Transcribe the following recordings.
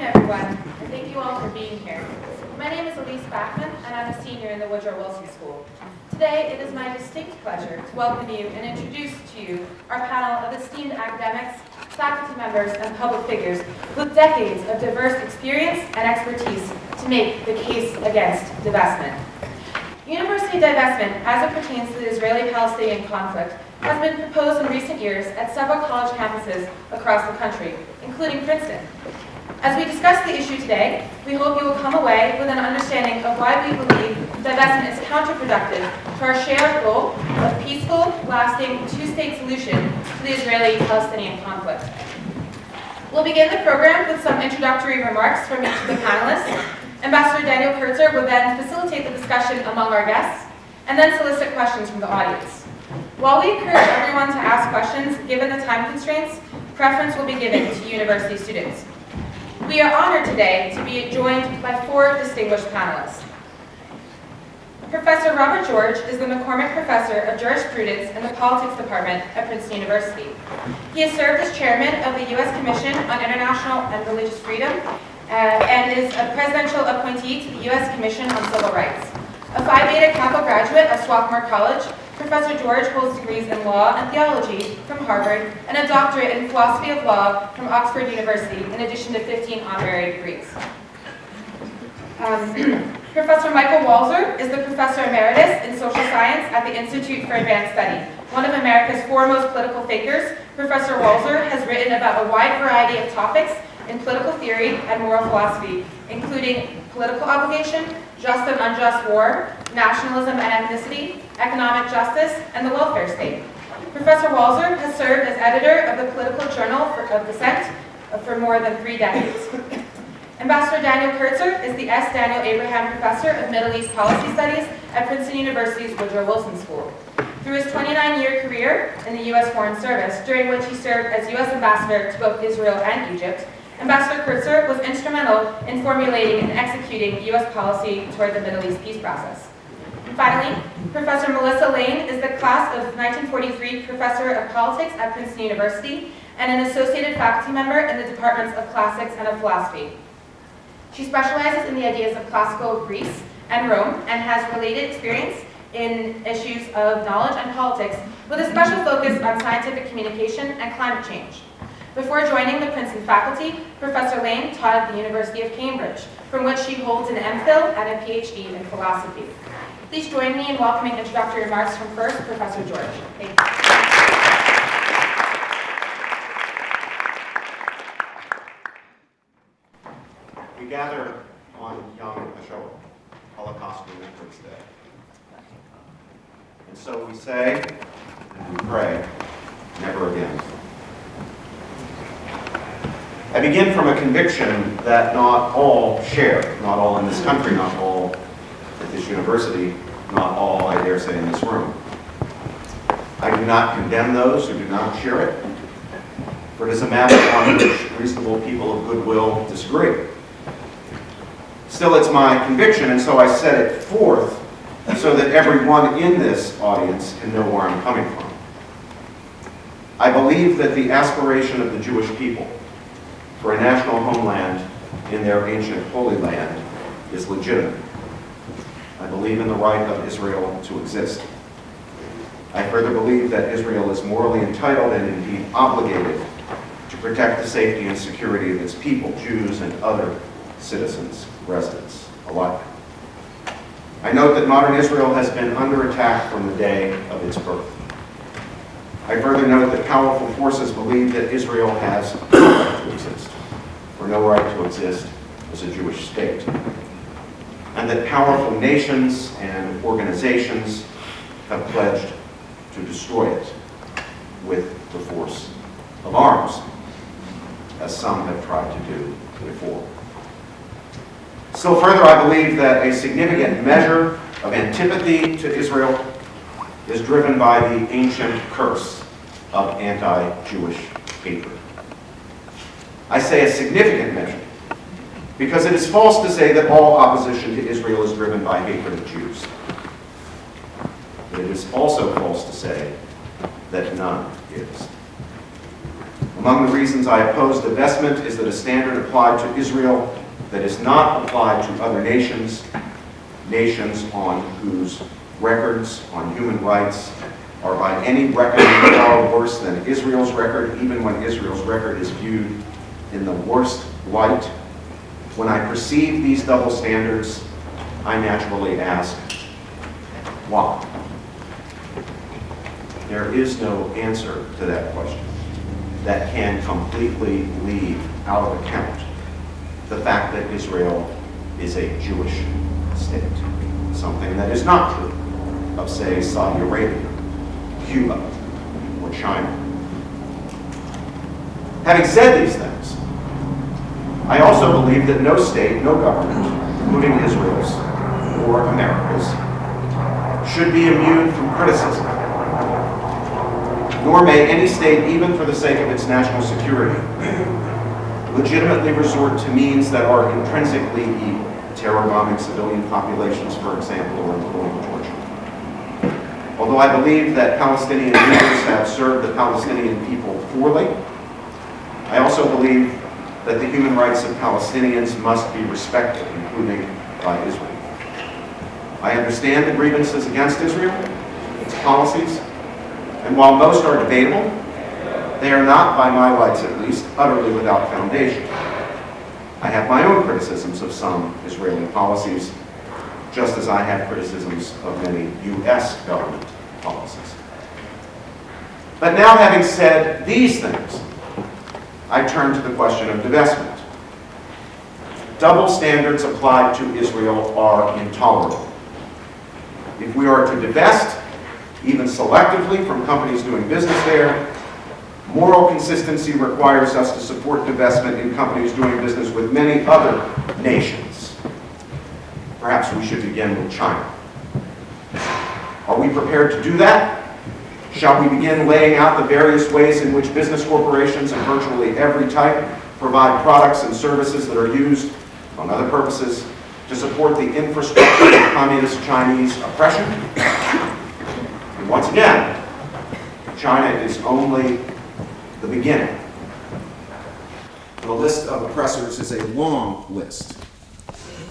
everyone, and thank you all for being here. My name is Elise Bachman, and I'm a senior in the Woodrow Wilson School. Today, it is my distinct pleasure to welcome you and introduce to you our panel of esteemed academics, faculty members, and public figures with decades of diverse experience and expertise to make the case against divestment. University divestment, as it pertains to the Israeli-Palestinian conflict, has been proposed in recent years at several college campuses across the country, including Princeton. As we discuss the issue today, we hope you will come away with an understanding of why we believe divestment is counterproductive to our shared goal of peaceful, lasting, two-state solution to the Israeli-Palestinian conflict. We'll begin the program with some introductory remarks from each of the panelists. Ambassador Daniel Kurtzer will then facilitate the discussion among our guests, and then solicit questions from the audience. While we encourage everyone to ask questions, given the time constraints, preference will be given to university students. We are honored today to be joined by four distinguished panelists. Professor Robert George is the McCormick Professor of Jurisprudence in the Politics Department at Princeton University. He has served as chairman of the U.S. Commission on International and Religious Freedom and is a presidential appointee to the U.S. Commission on Civil Rights. A Phi Beta Kappa graduate of Swarthmore College, Professor George holds degrees in law and theology from Harvard and a doctorate in philosophy of law from Oxford University, in addition to 15 honorary degrees. Professor Michael Walzer is the Professor Emeritus in Social Science at the Institute for Advanced Study. One of America's foremost political thinkers, Professor Walzer has written about a wide variety of topics in political theory and moral philosophy, including political obligation, just and unjust war, nationalism and ethnicity, economic justice, and the welfare state. Professor Walzer has served as editor of the Political Journal of Dissent for more than 3 decades. Ambassador Daniel Kurtzer is the S. Daniel Abraham Professor of Middle East Policy Studies at Princeton University's Woodrow Wilson School. Through his 29-year career in the U.S. Foreign Service, during which he served as U.S. Ambassador to both Israel and Egypt, Ambassador Kurtzer was instrumental in formulating and executing U.S. policy toward the Middle East peace process. And finally, Professor Melissa Lane is the class of 1943 Professor of Politics at Princeton University and an associated faculty member in the departments of Classics and of Philosophy. She specializes in the ideas of classical Greece and Rome and has related experience in issues of knowledge and politics with a special focus on scientific communication and climate change. Before joining the Princeton faculty, Professor Lane taught at the University of Cambridge, from which she holds an MPhil and a PhD in philosophy. Please join me in welcoming introductory remarks from first, Professor George. Thank you. We gather on Yom HaShoah, Holocaust Remembrance Day. And so we say, and we pray, never again. I begin from a conviction that not all share, not all in this country, not all at this university, not all, I dare say, in this room. I do not condemn those who do not share it, for it is a matter on which reasonable people of goodwill disagree. Still, it's my conviction, and so I set it forth so that everyone in this audience can know where I'm coming from. I believe that the aspiration of the Jewish people for a national homeland in their ancient Holy Land is legitimate. I believe in the right of Israel to exist. I further believe that Israel is morally entitled and indeed obligated to protect the safety and security of its people, Jews and other citizens, residents alike. I note that modern Israel has been under attack from the day of its birth. I further note that powerful forces believe that Israel has no right to exist, or no right to exist as a Jewish state, and that powerful nations and organizations have pledged to destroy it with the force of arms, as some have tried to do before. Still further, I believe that a significant measure of antipathy to Israel is driven by the ancient curse of anti-Jewish hatred. I say a significant measure because it is false to say that all opposition to Israel is driven by hatred of Jews. But it is also false to say that none is. Among the reasons I oppose divestment is that a standard applied to Israel that is not applied to other nations, nations on whose records on human rights are by any reckoning far worse than Israel's record, even when Israel's record is viewed in the worst light. When I perceive these double standards, I naturally ask, why? There is no answer to that question that can completely leave out of account the fact that Israel is a Jewish state, something that is not true of, say, Saudi Arabia, Cuba, or China. Having said these things, I also believe that no state, no government, including Israel's or America's, should be immune from criticism. Nor may any state, even for the sake of its national security, legitimately resort to means that are intrinsically evil, terror bombing civilian populations, for example, or employing torture. Although I believe that Palestinian leaders have served the Palestinian people poorly, I also believe that the human rights of Palestinians must be respected, including by Israel. I understand the grievances against Israel, its policies, and while most are debatable, they are not, by my lights at least, utterly without foundation. I have my own criticisms of some Israeli policies, just as I have criticisms of many U.S. government policies. But now, having said these things, I turn to the question of divestment. Double standards applied to Israel are intolerable. If we are to divest, even selectively, from companies doing business there, moral consistency requires us to support divestment in companies doing business with many other nations. Perhaps we should begin with China. Are we prepared to do that? Shall we begin laying out the various ways in which business corporations of virtually every type provide products and services that are used, among other purposes, to support the infrastructure of communist Chinese oppression? And once again, China is only the beginning. The list of oppressors is a long list,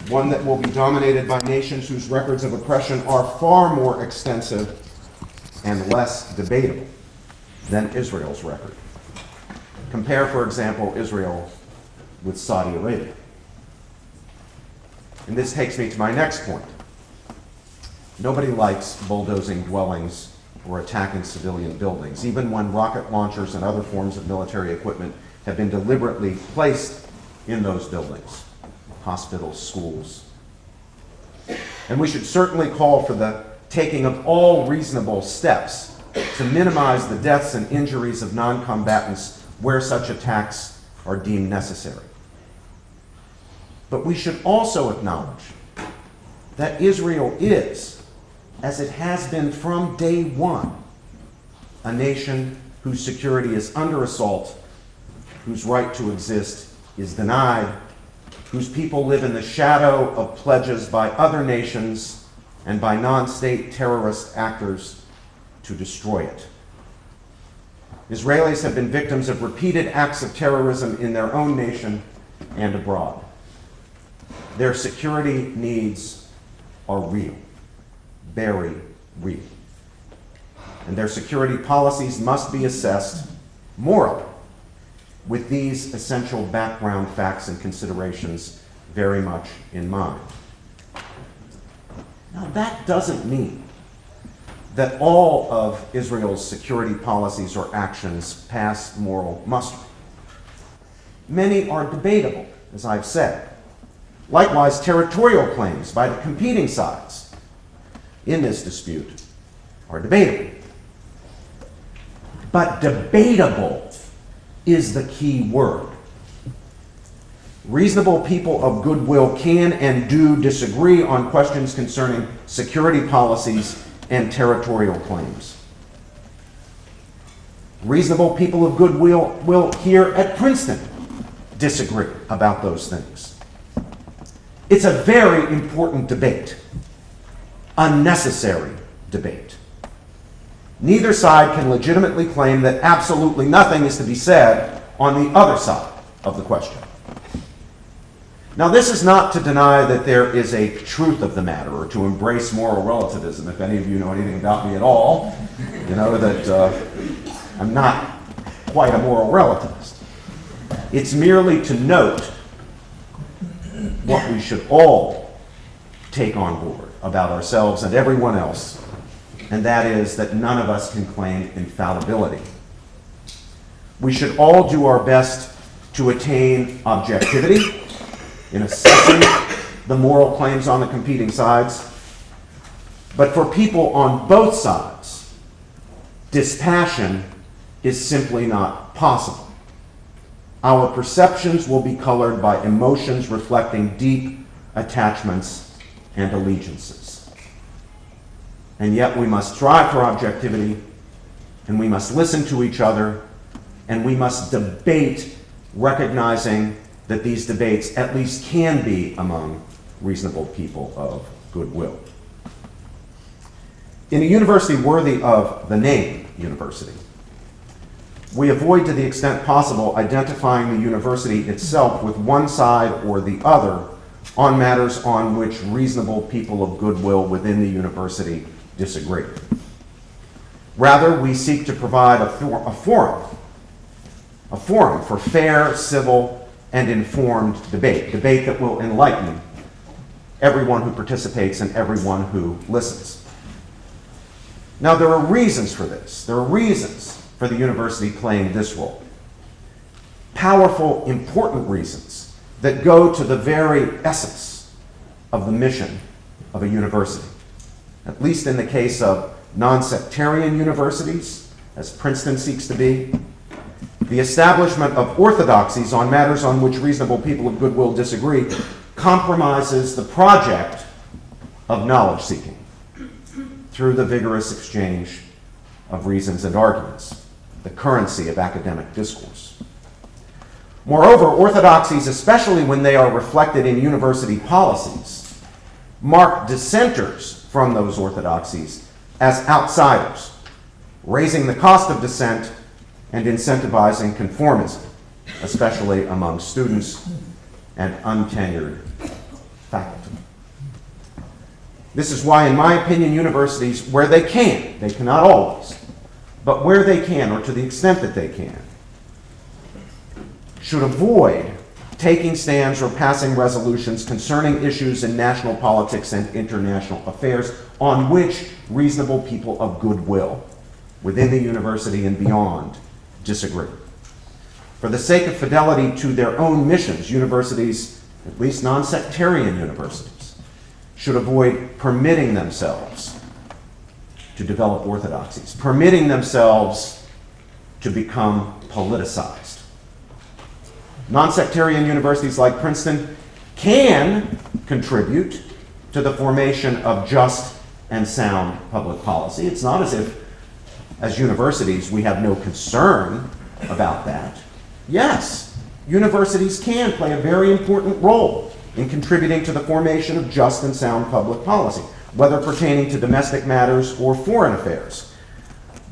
one that will be dominated by nations whose records of oppression are far more extensive and less debatable than Israel's record. Compare, for example, Israel with Saudi Arabia. And this takes me to my next point. Nobody likes bulldozing dwellings or attacking civilian buildings, even when rocket launchers and other forms of military equipment have been deliberately placed in those buildings, hospitals, schools. And we should certainly call for the taking of all reasonable steps to minimize the deaths and injuries of non-combatants where such attacks are deemed necessary. But we should also acknowledge that Israel is, as it has been from day one, a nation whose security is under assault, whose right to exist is denied, whose people live in the shadow of pledges by other nations and by non-state terrorist actors to destroy it. Israelis have been victims of repeated acts of terrorism in their own nation and abroad. Their security needs are real, very real. And their security policies must be assessed morally with these essential background facts and considerations very much in mind. Now, that doesn't mean that all of Israel's security policies or actions pass moral muster. Many are debatable, as I've said. Likewise, territorial claims by the competing sides in this dispute are debatable. But debatable is the key word. Reasonable people of goodwill can and do disagree on questions concerning security policies and territorial claims. Reasonable people of goodwill will here at Princeton disagree about those things. It's a very important debate, a necessary debate. Neither side can legitimately claim that absolutely nothing is to be said on the other side of the question. Now, this is not to deny that there is a truth of the matter or to embrace moral relativism. If any of you know anything about me at all, you know that I'm not quite a moral relativist. It's merely to note what we should all take on board about ourselves and everyone else, and that is that none of us can claim infallibility. We should all do our best to attain objectivity in assessing the moral claims on the competing sides. But for people on both sides, dispassion is simply not possible. Our perceptions will be colored by emotions reflecting deep attachments and allegiances. And yet we must strive for objectivity, and we must listen to each other, and we must debate, recognizing that these debates at least can be among reasonable people of goodwill. In a university worthy of the name university, we avoid to the extent possible identifying the university itself with one side or the other on matters on which reasonable people of goodwill within the university disagree. Rather, we seek to provide a forum for fair, civil, and informed debate that will enlighten everyone who participates and everyone who listens. Now, there are reasons for this. There are reasons for the university playing this role. Powerful, important reasons that go to the very essence of the mission of a university. At least in the case of non-sectarian universities, as Princeton seeks to be, the establishment of orthodoxies on matters on which reasonable people of goodwill disagree compromises the project of knowledge-seeking through the vigorous exchange of reasons and arguments, the currency of academic discourse. Moreover, orthodoxies, especially when they are reflected in university policies, mark dissenters from those orthodoxies as outsiders, raising the cost of dissent and incentivizing conformism, especially among students and untenured faculty. This is why, in my opinion, universities, where they cannot always, but where they can, or to the extent that they can, should avoid taking stands or passing resolutions concerning issues in national politics and international affairs on which reasonable people of goodwill within the university and beyond disagree. For the sake of fidelity to their own missions, universities, at least non-sectarian universities, should avoid permitting themselves to develop orthodoxies, permitting themselves to become politicized. Non-sectarian universities like Princeton can contribute to the formation of just and sound public policy. It's not as if, as universities, we have no concern about that. Yes, universities can play a very important role in contributing to the formation of just and sound public policy, whether pertaining to domestic matters or foreign affairs.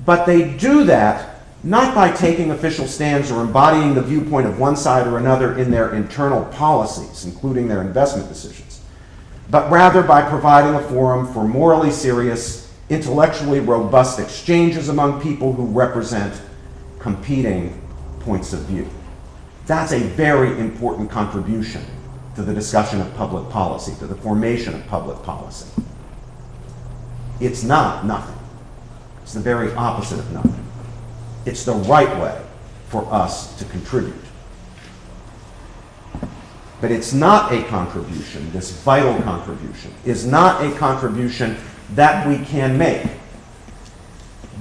But they do that not by taking official stands or embodying the viewpoint of one side or another in their internal policies, including their investment decisions, but rather by providing a forum for morally serious, intellectually robust exchanges among people who represent competing points of view. That's a very important contribution to the discussion of public policy, to the formation of public policy. It's not nothing. It's the very opposite of nothing. It's the right way for us to contribute. But it's not a contribution, this vital contribution, is not a contribution that we can make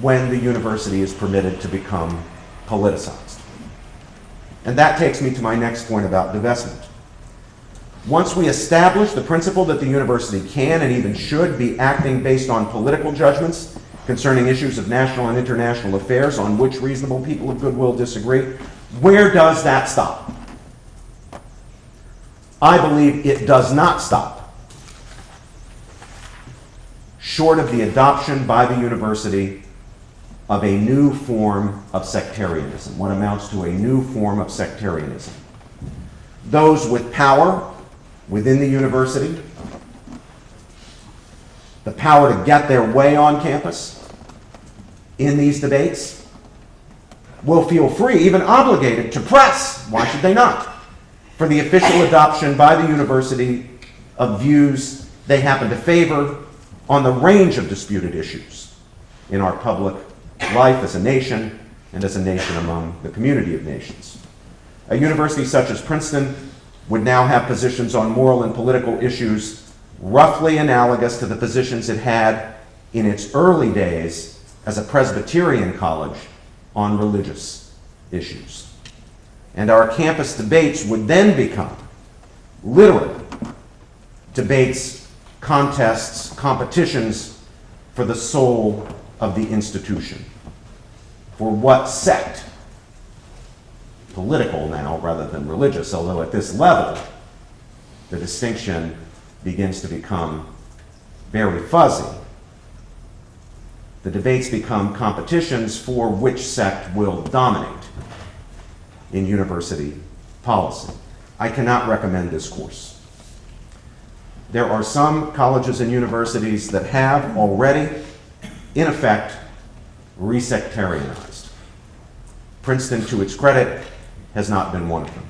when the university is permitted to become politicized. And that takes me to my next point about divestment. Once we establish the principle that the university can and even should be acting based on political judgments concerning issues of national and international affairs on which reasonable people of goodwill disagree, where does that stop? I believe it does not stop, short of the adoption by the university of a new form of sectarianism, what amounts to a new form of sectarianism. Those with power within the university, the power to get their way on campus in these debates, will feel free, even obligated, to press, why should they not, for the official adoption by the university of views they happen to favor on the range of disputed issues in our public life as a nation and as a nation among the community of nations. A university such as Princeton would now have positions on moral and political issues roughly analogous to the positions it had in its early days as a Presbyterian college on religious issues. And our campus debates would then become, literally, debates, contests, competitions for the soul of the institution. For what sect? Political now rather than religious, although at this level, the distinction begins to become very fuzzy. The debates become competitions for which sect will dominate in university policy. I cannot recommend this course. There are some colleges and universities that have already, in effect, resectarianized. Princeton, to its credit, has not been one of them.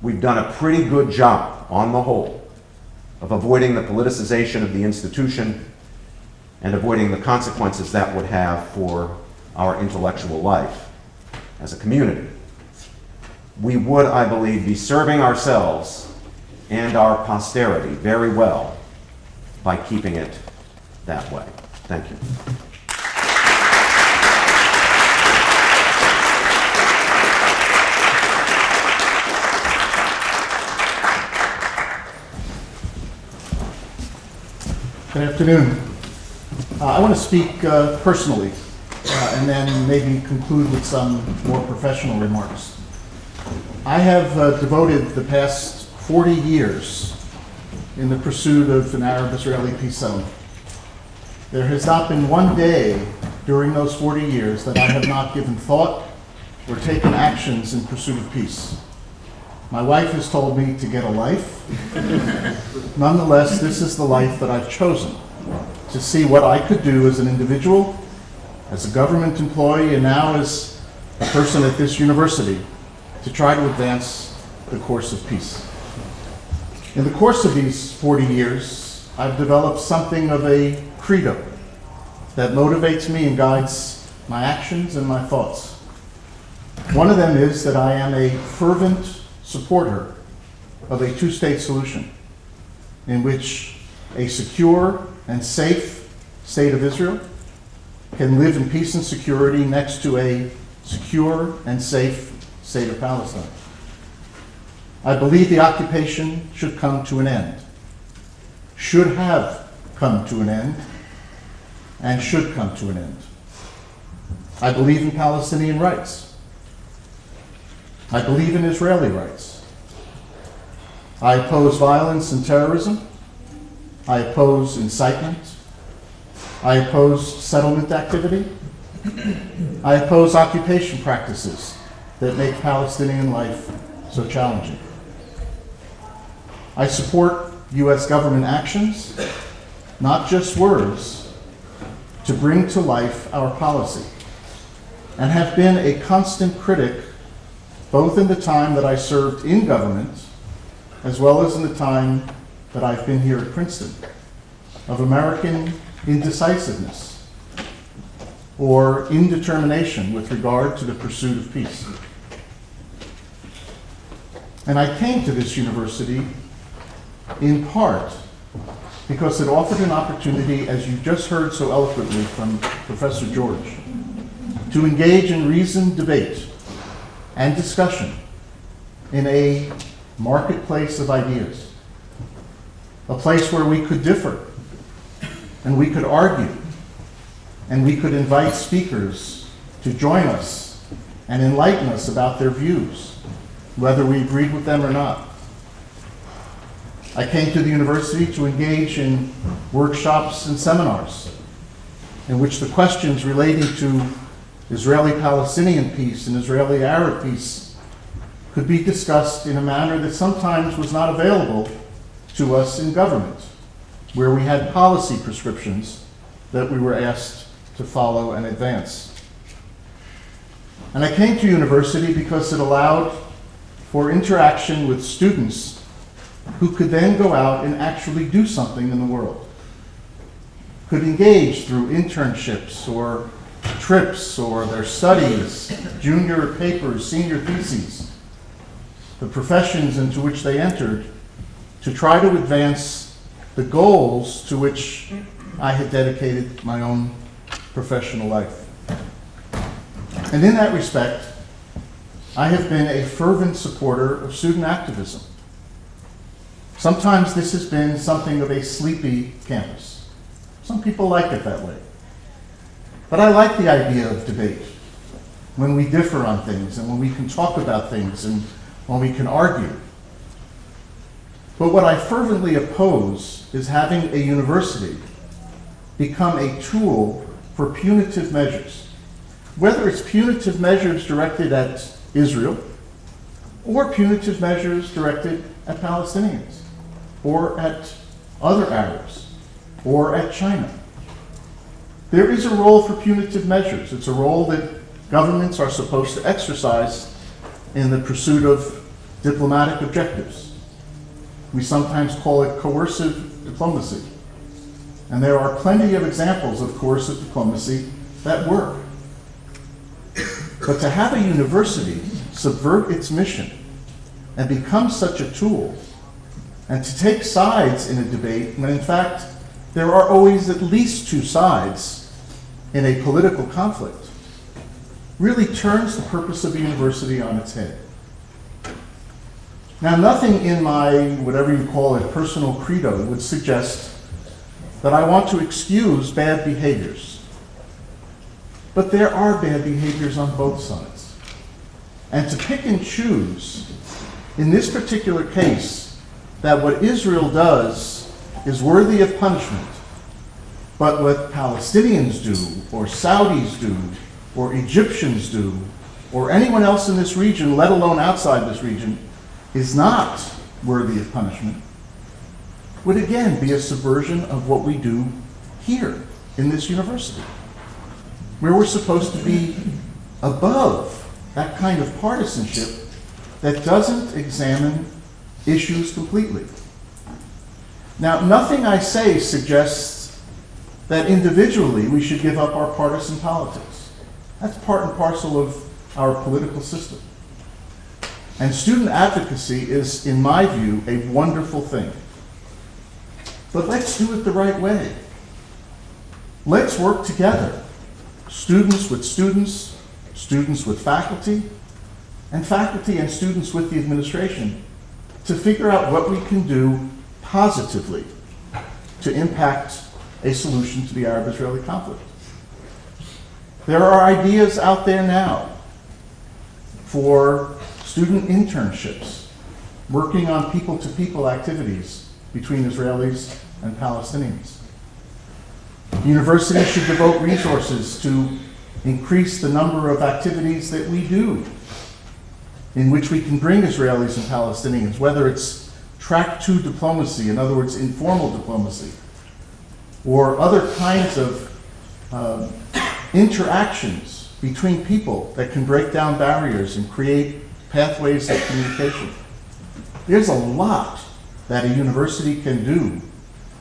We've done a pretty good job, on the whole, of avoiding the politicization of the institution and avoiding the consequences that would have for our intellectual life as a community. We would, I believe, be serving ourselves and our posterity very well by keeping it that way. Thank you. Good afternoon. I want to speak personally and then maybe conclude with some more professional remarks. I have devoted the past 40 years in the pursuit of an Arab-Israeli peace settlement. There has not been one day during those 40 years that I have not given thought or taken actions in pursuit of peace. My wife has told me to get a life. Nonetheless, this is the life that I've chosen, to see what I could do as an individual, as a government employee, and now as a person at this university to try to advance the course of peace. In the course of these 40 years, I've developed something of a credo that motivates me and guides my actions and my thoughts. One of them is that I am a fervent supporter of a two-state solution in which a secure and safe state of Israel can live in peace and security next to a secure and safe state of Palestine. I believe the occupation should come to an end, should have come to an end, and should come to an end. I believe in Palestinian rights. I believe in Israeli rights. I oppose violence and terrorism. I oppose incitement. I oppose settlement activity. I oppose occupation practices that make Palestinian life so challenging. I support U.S. government actions, not just words, to bring to life our policy, and have been a constant critic both in the time that I served in government as well as in the time that I've been here at Princeton, of American indecisiveness or indetermination with regard to the pursuit of peace. And I came to this university in part because it offered an opportunity, as you just heard so eloquently from Professor George, to engage in reasoned debate and discussion in a marketplace of ideas, a place where we could differ and we could argue and we could invite speakers to join us and enlighten us about their views, whether we agreed with them or not. I came to the university to engage in workshops and seminars in which the questions relating to Israeli-Palestinian peace and Israeli-Arab peace could be discussed in a manner that sometimes was not available to us in government, where we had policy prescriptions that we were asked to follow and advance. And I came to university because it allowed for interaction with students who could then go out and actually do something in the world, could engage through internships or trips or their studies, junior papers, senior theses, the professions into which they entered, to try to advance the goals to which I had dedicated my own professional life. And in that respect, I have been a fervent supporter of student activism. Sometimes this has been something of a sleepy campus. Some people like it that way. But I like the idea of debate, when we differ on things and when we can talk about things and when we can argue. But what I fervently oppose is having a university become a tool for punitive measures, whether it's punitive measures directed at Israel or punitive measures directed at Palestinians or at other Arabs or at China. There is a role for punitive measures. It's a role that governments are supposed to exercise in the pursuit of diplomatic objectives. We sometimes call it coercive diplomacy. And there are plenty of examples of coercive diplomacy that work. But to have a university subvert its mission and become such a tool, and to take sides in a debate when in fact there are always at least two sides in a political conflict, really turns the purpose of a university on its head. Now, nothing in my, whatever you call it, personal credo would suggest that I want to excuse bad behaviors. But there are bad behaviors on both sides. And to pick and choose, in this particular case, that what Israel does is worthy of punishment, but what Palestinians do, or Saudis do, or Egyptians do, or anyone else in this region, let alone outside this region, is not worthy of punishment, would again be a subversion of what we do here in this university, where we're supposed to be above that kind of partisanship that doesn't examine issues completely. Now, nothing I say suggests that individually we should give up our partisan politics. That's part and parcel of our political system. And student advocacy is, in my view, a wonderful thing. But let's do it the right way. Let's work together, students with students, students with faculty, and faculty and students with the administration, to figure out what we can do positively to impact a solution to the Arab-Israeli conflict. There are ideas out there now for student internships, working on people-to-people activities between Israelis and Palestinians. Universities should devote resources to increase the number of activities that we do in which we can bring Israelis and Palestinians, whether it's track 2 diplomacy, in other words, informal diplomacy, or other kinds of interactions between people that can break down barriers and create pathways of communication. There's a lot that a university can do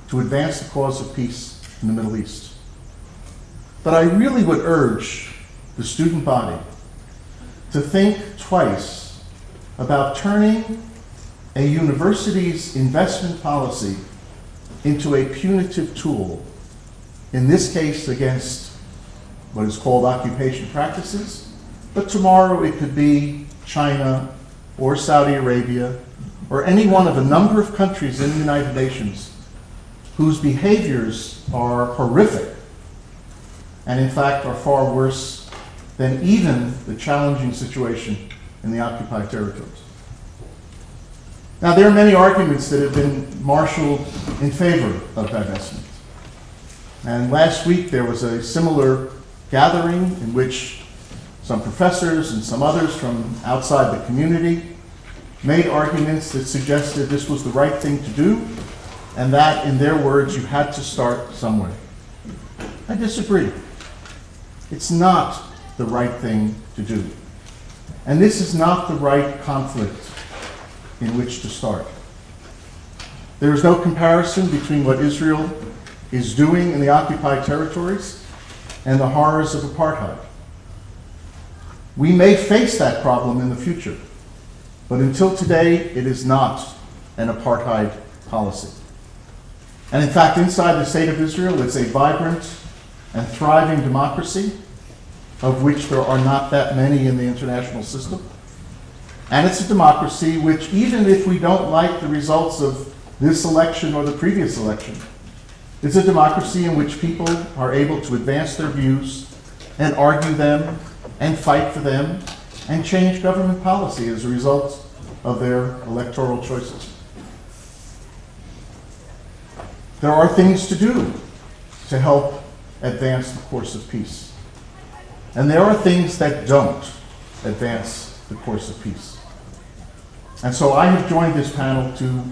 to advance the cause of peace in the Middle East. But I really would urge the student body to think twice about turning a university's investment policy into a punitive tool, in this case against what is called occupation practices, but tomorrow it could be China or Saudi Arabia or any one of a number of countries in the United Nations whose behaviors are horrific and in fact are far worse than even the challenging situation in the occupied territories. Now, there are many arguments that have been marshaled in favor of divestment. And last week there was a similar gathering in which some professors and some others from outside the community made arguments that suggested this was the right thing to do, and that, in their words, you had to start somewhere. I disagree. It's not the right thing to do. And this is not the right conflict in which to start. There is no comparison between what Israel is doing in the occupied territories and the horrors of apartheid. We may face that problem in the future, but until today, it is not an apartheid policy. And in fact, inside the state of Israel, it's a vibrant and thriving democracy, of which there are not that many in the international system. And it's a democracy which, even if we don't like the results of this election or the previous election, it's a democracy in which people are able to advance their views and argue them and fight for them and change government policy as a result of their electoral choices. There are things to do to help advance the course of peace. And there are things that don't advance the course of peace. And so I have joined this panel to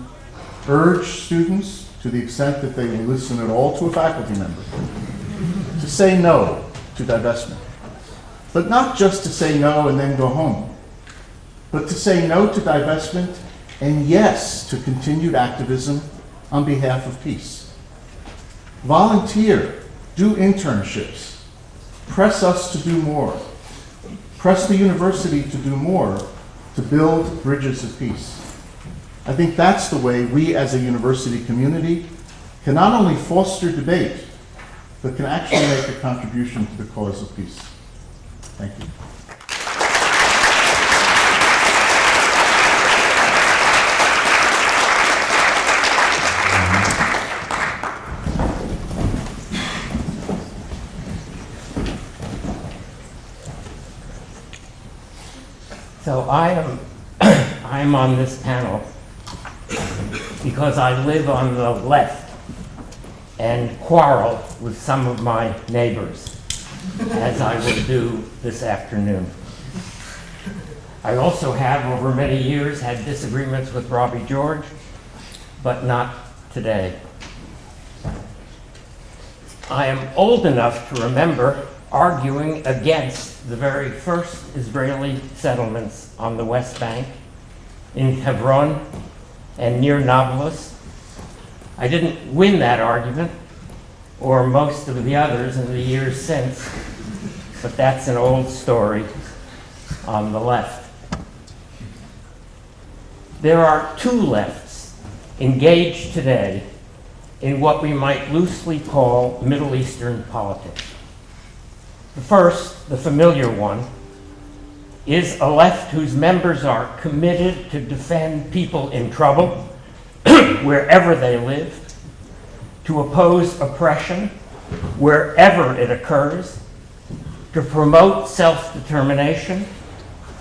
urge students, to the extent that they will listen at all to a faculty member, to say no to divestment. But not just to say no and then go home, but to say no to divestment and yes to continued activism on behalf of peace. Volunteer, do internships, press us to do more, press the university to do more to build bridges of peace. I think that's the way we as a university community can not only foster debate, but can actually make a contribution to the cause of peace. Thank you. So I am on this panel because I live on the left and quarrel with some of my neighbors, as I will do this afternoon. I also have, over many years, had disagreements with Robbie George, but not today. I am old enough to remember arguing against the very first Israeli settlements on the West Bank, in Hebron and near Nablus. I didn't win that argument, or most of the others in the years since, but that's an old story on the left. There are two lefts engaged today in what we might loosely call Middle Eastern politics. The first, the familiar one, is a left whose members are committed to defend people in trouble wherever they live, to oppose oppression wherever it occurs, to promote self-determination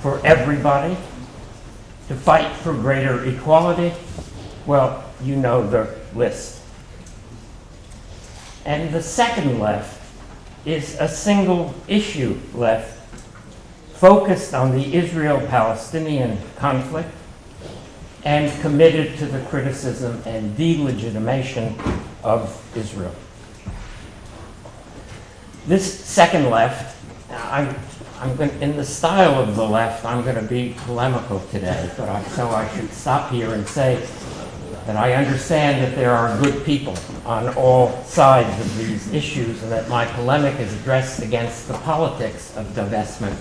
for everybody, to fight for greater equality. Well, you know the list. And the second left is a single issue left focused on the Israel-Palestinian conflict and committed to the criticism and delegitimation of Israel. This second left, in the style of the left, I'm going to be polemical today, but so I should stop here and say that I understand that there are good people on all sides of these issues, and that my polemic is addressed against the politics of divestment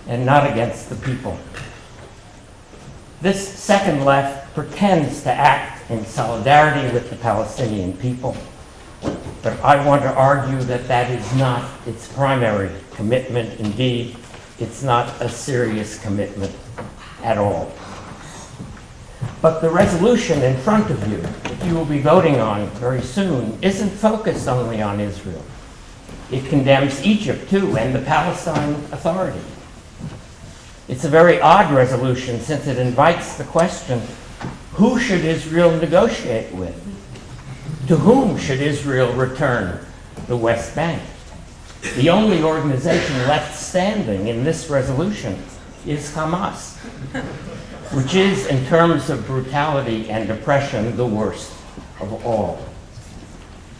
and not against the people. This second left pretends to act in solidarity with the Palestinian people, but I want to argue that that is not its primary commitment. Indeed, it's not a serious commitment at all. But the resolution in front of you, that you will be voting on very soon, isn't focused only on Israel. It condemns Egypt, too, and the Palestine Authority. It's a very odd resolution, since it invites the question, who should Israel negotiate with? To whom should Israel return the West Bank. The only organization left standing in this resolution is Hamas, which is, in terms of brutality and oppression, the worst of all.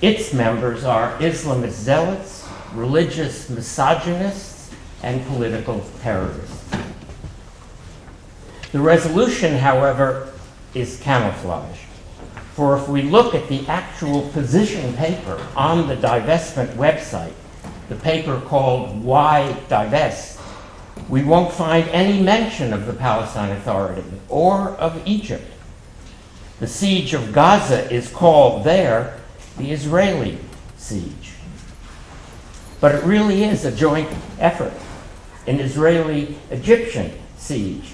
Its members are Islamist zealots, religious misogynists, and political terrorists. The resolution, however, is camouflage. For if we look at the actual position paper on the divestment website, the paper called Why Divest, we won't find any mention of the Palestine Authority or of Egypt. The siege of Gaza is called there the Israeli siege. But it really is a joint effort, an Israeli-Egyptian siege,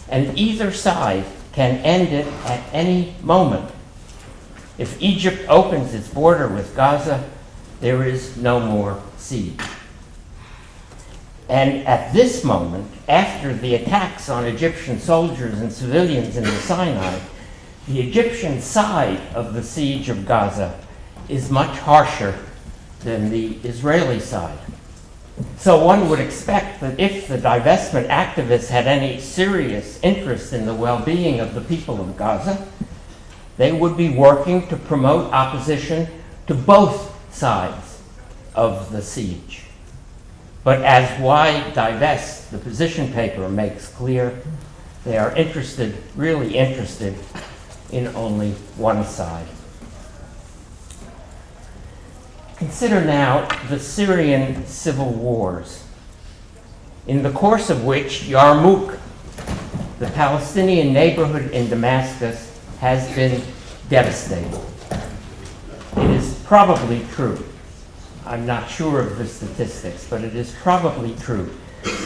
and either side can end it at any moment. If Egypt opens its border with Gaza, there is no more siege. And at this moment, after the attacks on Egyptian soldiers and civilians in the Sinai, the Egyptian side of the siege of Gaza is much harsher than the Israeli side. So one would expect that if the divestment activists had any serious interest in the well-being of the people of Gaza, they would be working to promote opposition to both sides of the siege. But as Why Divest, the position paper, makes clear, they are really interested in only one side. Consider now the Syrian civil wars, in the course of which Yarmouk, the Palestinian neighborhood in Damascus, has been devastated. It is probably true, I'm not sure of the statistics, but it is probably true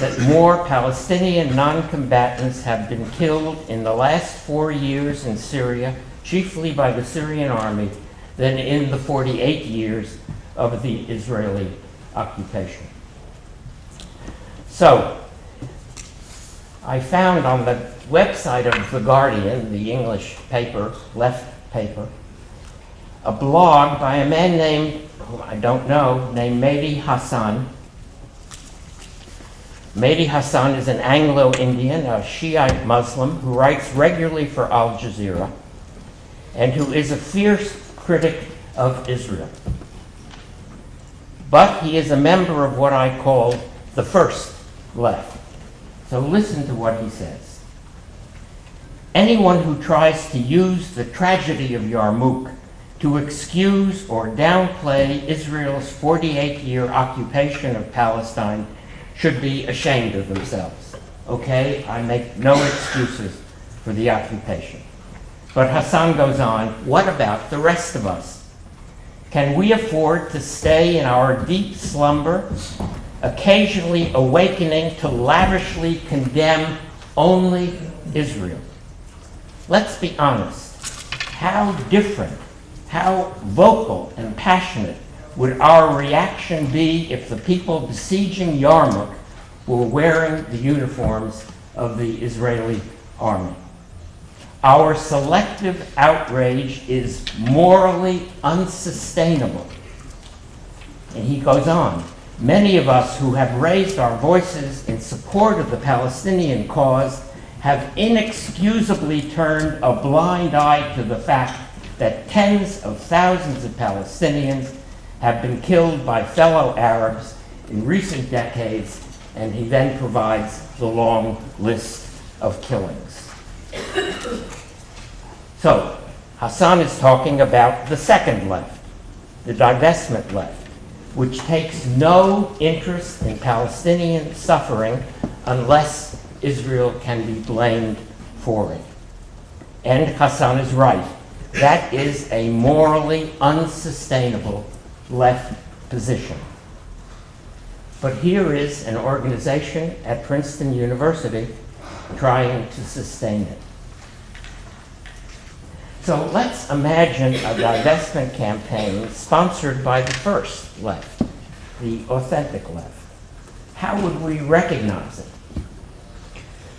that more Palestinian non-combatants have been killed in the last 4 years in Syria, chiefly by the Syrian army, than in the 48 years of the Israeli occupation. So, I found on the website of The Guardian, the English paper, left paper, a blog by a man named, who I don't know, named Mehdi Hassan. Mehdi Hassan is an Anglo-Indian, a Shiite Muslim, who writes regularly for Al Jazeera, and who is a fierce critic of Israel. But he is a member of what I call the first left. So listen to what he says. Anyone who tries to use the tragedy of Yarmouk to excuse or downplay Israel's 48-year occupation of Palestine should be ashamed of themselves. Okay, I make no excuses for the occupation. But Hassan goes on, what about the rest of us? Can we afford to stay in our deep slumber, occasionally awakening to lavishly condemn only Israel? Let's be honest. How different, how vocal and passionate would our reaction be if the people besieging Yarmouk were wearing the uniforms of the Israeli army? Our selective outrage is morally unsustainable. And he goes on, many of us who have raised our voices in support of the Palestinian cause have inexcusably turned a blind eye to the fact that tens of thousands of Palestinians have been killed by fellow Arabs in recent decades, and he then provides the long list of killings. So, Hassan is talking about the second left, the divestment left, which takes no interest in Palestinian suffering unless Israel can be blamed for it. And Hassan is right. That is a morally unsustainable left position. But here is an organization at Princeton University trying to sustain it. So let's imagine a divestment campaign sponsored by the first left, the authentic left. How would we recognize it?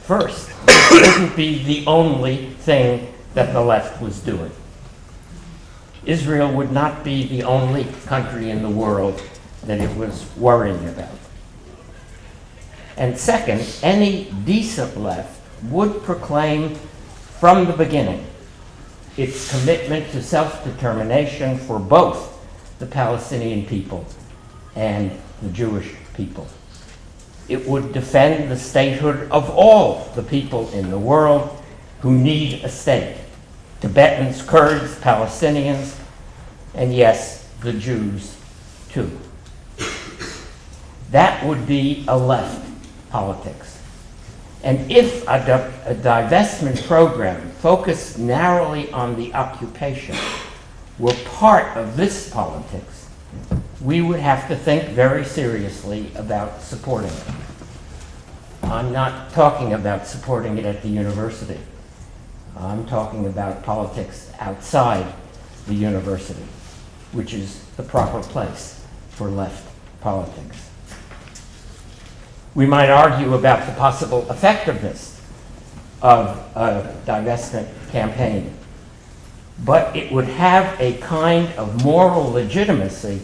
First, this wouldn't be the only thing that the left was doing. Israel would not be the only country in the world that it was worrying about. And second, any decent left would proclaim from the beginning its commitment to self-determination for both the Palestinian people and the Jewish people. It would defend the statehood of all the people in the world who need a state: Tibetans, Kurds, Palestinians, and yes, the Jews too. That would be a left politics. And if a divestment program focused narrowly on the occupation were part of this politics, we would have to think very seriously about supporting it. I'm not talking about supporting it at the university. I'm talking about politics outside the university, which is the proper place for left politics. We might argue about the possible effectiveness of a divestment campaign, but it would have a kind of moral legitimacy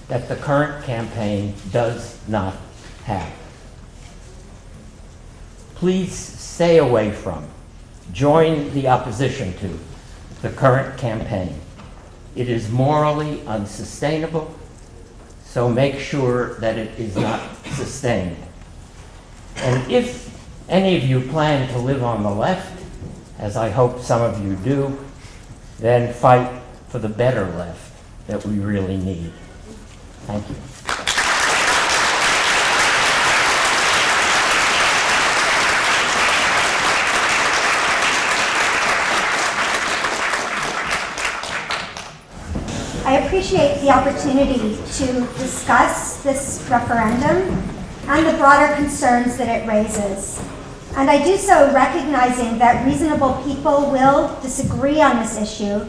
that the current campaign does not have. Please stay away from, join the opposition to the current campaign. It is morally unsustainable, so make sure that it is not sustained. And if any of you plan to live on the left, as I hope some of you do, then fight for the better left that we really need. Thank you. I appreciate the opportunity to discuss this referendum and the broader concerns that it raises. And I do so recognizing that reasonable people will disagree on this issue,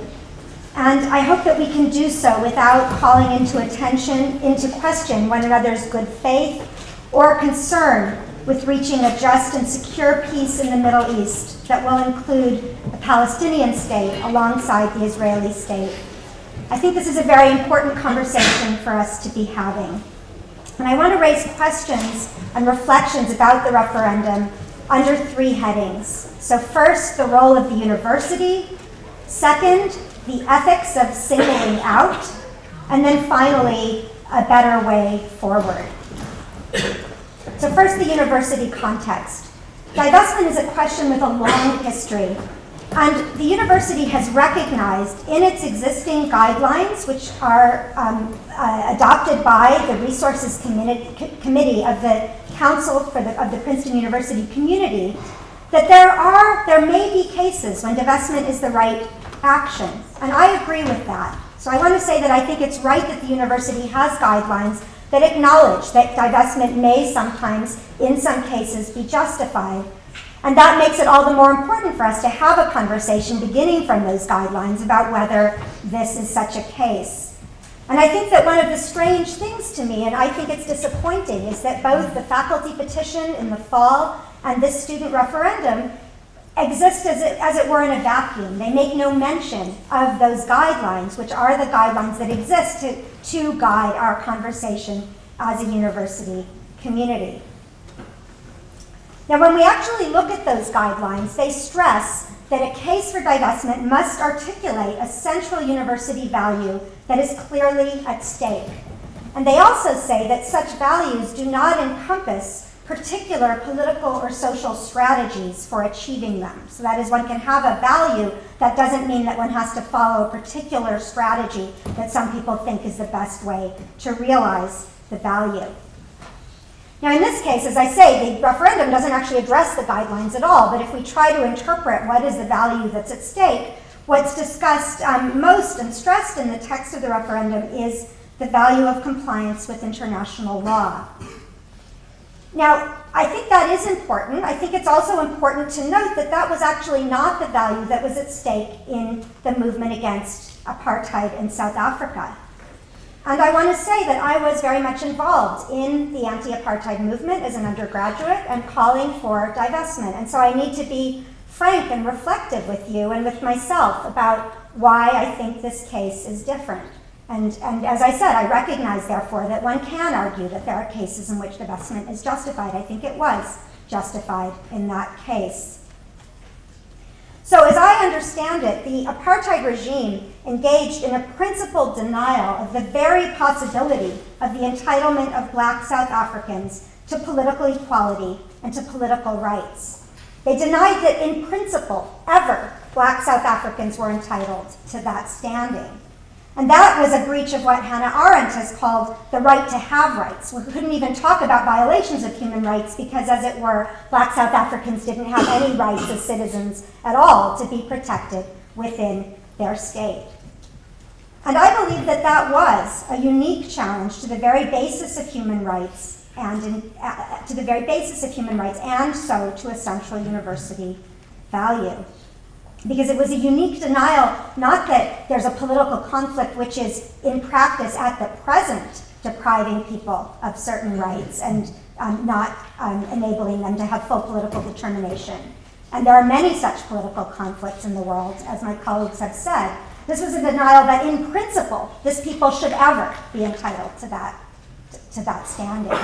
and I hope that we can do so without calling into question one another's good faith or concern with reaching a just and secure peace in the Middle East that will include a Palestinian state alongside the Israeli state. I think this is a very important conversation for us to be having. And I want to raise questions and reflections about the referendum under three headings. So first, the role of the university. Second, the ethics of singling out. And then finally, a better way forward. So first, the university context. Divestment is a question with a long history. And the university has recognized in its existing guidelines, which are adopted by the Resources Committee of the Council of the Princeton University community, that there may be cases when divestment is the right action. And I agree with that. So I want to say that I think it's right that the university has guidelines that acknowledge that divestment may sometimes, in some cases, be justified. And that makes it all the more important for us to have a conversation beginning from those guidelines about whether this is such a case. And I think that one of the strange things to me, and I think it's disappointing, is that both the faculty petition in the fall and this student referendum exist as it were in a vacuum. They make no mention of those guidelines, which are the guidelines that exist to guide our conversation as a university community. Now, when we actually look at those guidelines, they stress that a case for divestment must articulate a central university value that is clearly at stake. And they also say that such values do not encompass particular political or social strategies for achieving them. So that is, one can have a value, that doesn't mean that one has to follow a particular strategy that some people think is the best way to realize the value. Now, in this case, as I say, the referendum doesn't actually address the guidelines at all, but if we try to interpret what is the value that's at stake, what's discussed most and stressed in the text of the referendum is the value of compliance with international law. Now, I think that is important. I think it's also important to note that that was actually not the value that was at stake in the movement against apartheid in South Africa. And I want to say that I was very much involved in the anti-apartheid movement as an undergraduate and calling for divestment. And so I need to be frank and reflective with you and with myself about why I think this case is different. And as I said, I recognize, therefore, that one can argue that there are cases in which divestment is justified. I think it was justified in that case. So as I understand it, the apartheid regime engaged in a principled denial of the very possibility of the entitlement of black South Africans to political equality and to political rights. They denied that in principle, ever, black South Africans were entitled to that standing. And that was a breach of what Hannah Arendt has called the right to have rights. We couldn't even talk about violations of human rights because, as it were, black South Africans didn't have any rights as citizens at all to be protected within their state. And I believe that that was a unique challenge to the very basis of human rights and so to essential university value. Because it was a unique denial, not that there's a political conflict which is in practice at the present depriving people of certain rights and not enabling them to have full political determination. And there are many such political conflicts in the world, as my colleagues have said. This was a denial that in principle, this people should ever be entitled to that standing.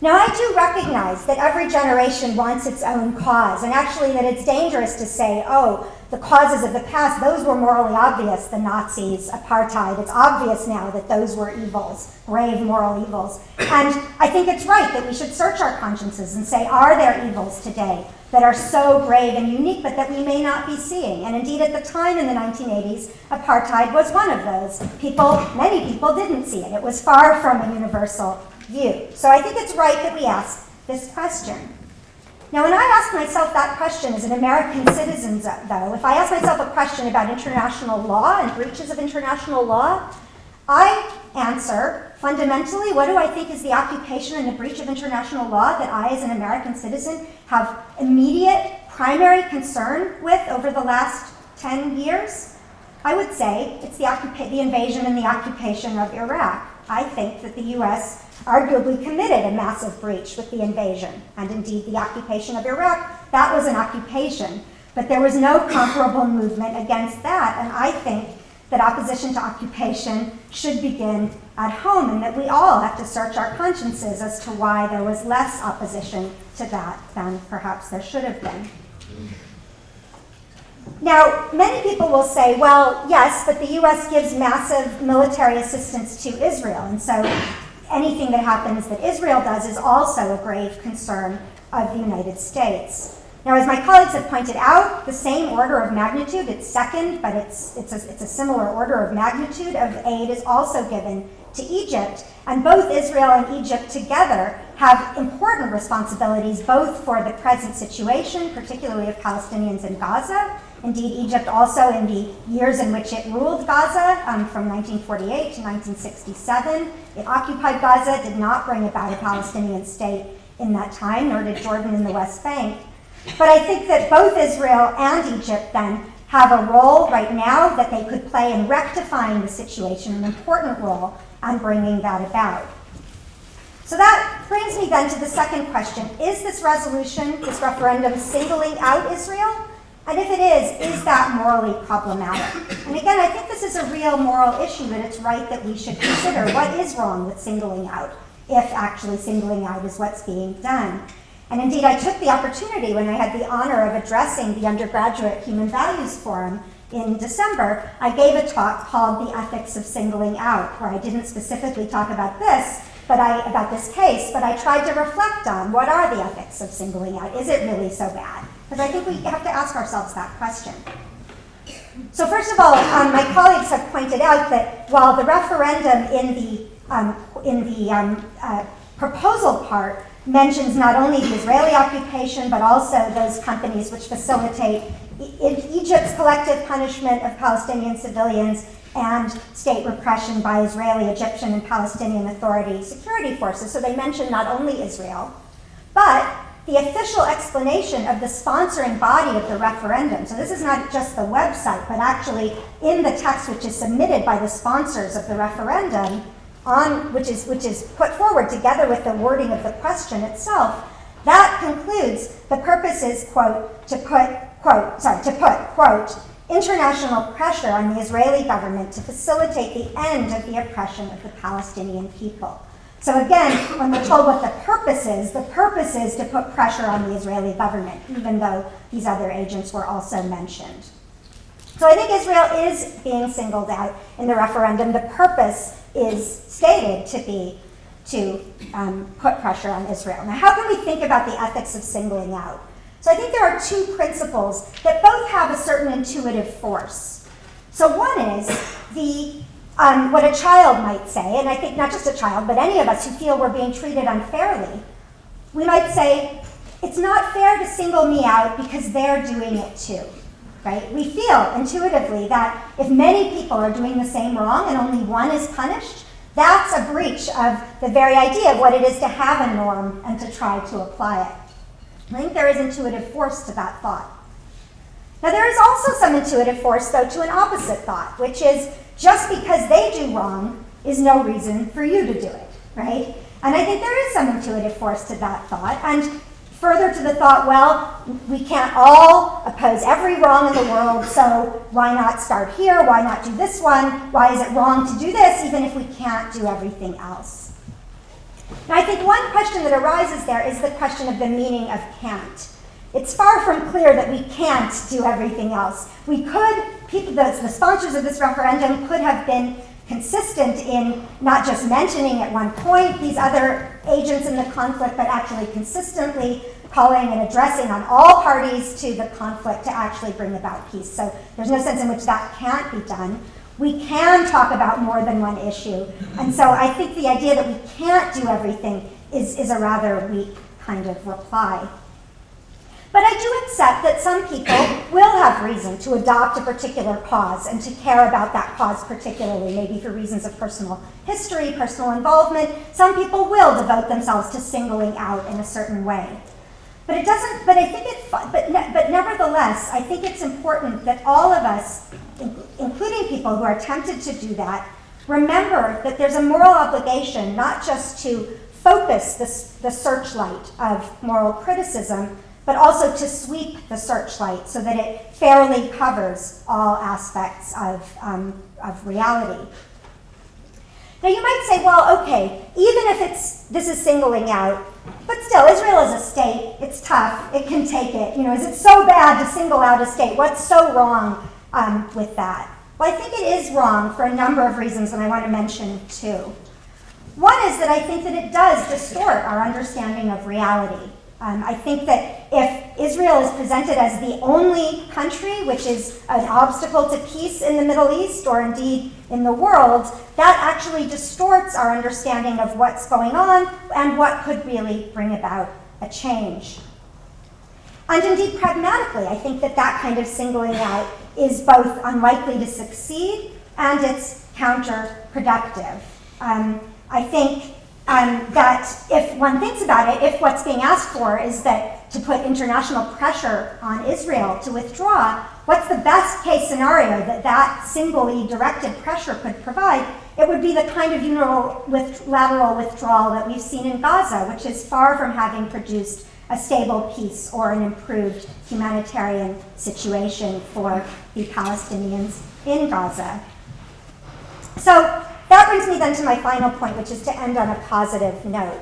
Now, I do recognize that every generation wants its own cause, and actually that it's dangerous to say, oh, the causes of the past, those were morally obvious, the Nazis, apartheid. It's obvious now that those were evils, grave moral evils. And I think it's right that we should search our consciences and say, are there evils today that are so grave and unique, but that we may not be seeing? And indeed, at the time in the 1980s, apartheid was one of those. Many people didn't see it. It was far from a universal view. So I think it's right that we ask this question. Now, when I ask myself that question as an American citizen, though, if I ask myself a question about international law and breaches of international law, I answer, fundamentally, what do I think is the occupation and the breach of international law that I, as an American citizen, have immediate primary concern with over the last 10 years? I would say it's the invasion and the occupation of Iraq. I think that the U.S. arguably committed a massive breach with the invasion, and indeed the occupation of Iraq. That was an occupation, but there was no comparable movement against that, and I think that opposition to occupation should begin at home, and that we all have to search our consciences as to why there was less opposition to that than perhaps there should have been. Now, many people will say, well, yes, but the U.S. gives massive military assistance to Israel, and so anything that happens that Israel does is also a grave concern of the United States. Now, as my colleagues have pointed out, the same order of magnitude, it's second, but it's a similar order of magnitude of aid is also given to Egypt, and both Israel and Egypt together have important responsibilities both for the present situation, particularly of Palestinians in Gaza. Indeed, Egypt also, in the years in which it ruled Gaza, from 1948 to 1967, it occupied Gaza, did not bring about a Palestinian state in that time, nor did Jordan in the West Bank. But I think that both Israel and Egypt then have a role right now that they could play in rectifying the situation, an important role on bringing that about. So that brings me then to the second question. Is this resolution, this referendum, singling out Israel? And if it is that morally problematic? And again, I think this is a real moral issue, and it's right that we should consider what is wrong with singling out, if actually singling out is what's being done. And indeed, I took the opportunity when I had the honor of addressing the undergraduate Human Values Forum in December. I gave a talk called The Ethics of Singling Out, where I didn't specifically talk about this, about this case, but I tried to reflect on what are the ethics of singling out? Is it really so bad? Because I think we have to ask ourselves that question. So first of all, my colleagues have pointed out that while the referendum in the proposal part mentions not only the Israeli occupation, but also those companies which facilitate Egypt's collective punishment of Palestinian civilians and state repression by Israeli, Egyptian, and Palestinian Authority security forces. So they mention not only Israel, but the official explanation of the sponsoring body of the referendum. So this is not just the website, but actually in the text which is submitted by the sponsors of the referendum, which is put forward together with the wording of the question itself, that concludes the purpose is, quote, to put, quote, international pressure on the Israeli government to facilitate the end of the oppression of the Palestinian people. So again, when we're told what the purpose is to put pressure on the Israeli government, even though these other agents were also mentioned. So I think Israel is being singled out in the referendum. The purpose is stated to be to put pressure on Israel. Now, how can we think about the ethics of singling out? So I think there are two principles that both have a certain intuitive force. So one is what a child might say, and I think not just a child, but any of us who feel we're being treated unfairly, we might say, it's not fair to single me out because they're doing it too, right? We feel intuitively that if many people are doing the same wrong and only one is punished, that's a breach of the very idea of what it is to have a norm and to try to apply it. I think there is intuitive force to that thought. Now there is also some intuitive force, though, to an opposite thought, which is just because they do wrong is no reason for you to do it, right? And I think there is some intuitive force to that thought. And further to the thought, well, we can't all oppose every wrong in the world, so why not start here? Why not do this one? Why is it wrong to do this, even if we can't do everything else? Now, I think one question that arises there is the question of the meaning of can't. It's far from clear that we can't do everything else. We could, the sponsors of this referendum could have been consistent in not just mentioning at one point these other agents in the conflict, but actually consistently calling and addressing on all parties to the conflict to actually bring about peace. So there's no sense in which that can't be done. We can talk about more than one issue. And so I think the idea that we can't do everything is a rather weak kind of reply. But I do accept that some people will have reason to adopt a particular cause and to care about that cause particularly, maybe for reasons of personal history, personal involvement. Some people will devote themselves to singling out in a certain way. But it doesn't, but I think but nevertheless, I think it's important that all of us, including people who are tempted to do that, remember that there's a moral obligation not just to focus the searchlight of moral criticism, but also to sweep the searchlight so that it fairly covers all aspects of reality. Now you might say, well, okay, even if this is singling out, but still, Israel is a state, it's tough, it can take it. Is it so bad to single out a state? What's so wrong with that? Well, I think it is wrong for a number of reasons, and I want to mention two. One is that I think that it does distort our understanding of reality. I think that if Israel is presented as the only country which is an obstacle to peace in the Middle East, or indeed in the world, that actually distorts our understanding of what's going on and what could really bring about a change. And indeed, pragmatically, I think that kind of singling out is both unlikely to succeed and it's counterproductive. I think that if one thinks about it, if what's being asked for is that to put international pressure on Israel to withdraw, what's the best case scenario that singly directed pressure could provide? It would be the kind of unilateral withdrawal that we've seen in Gaza, which is far from having produced a stable peace or an improved humanitarian situation for the Palestinians in Gaza. So that brings me then to my final point, which is to end on a positive note.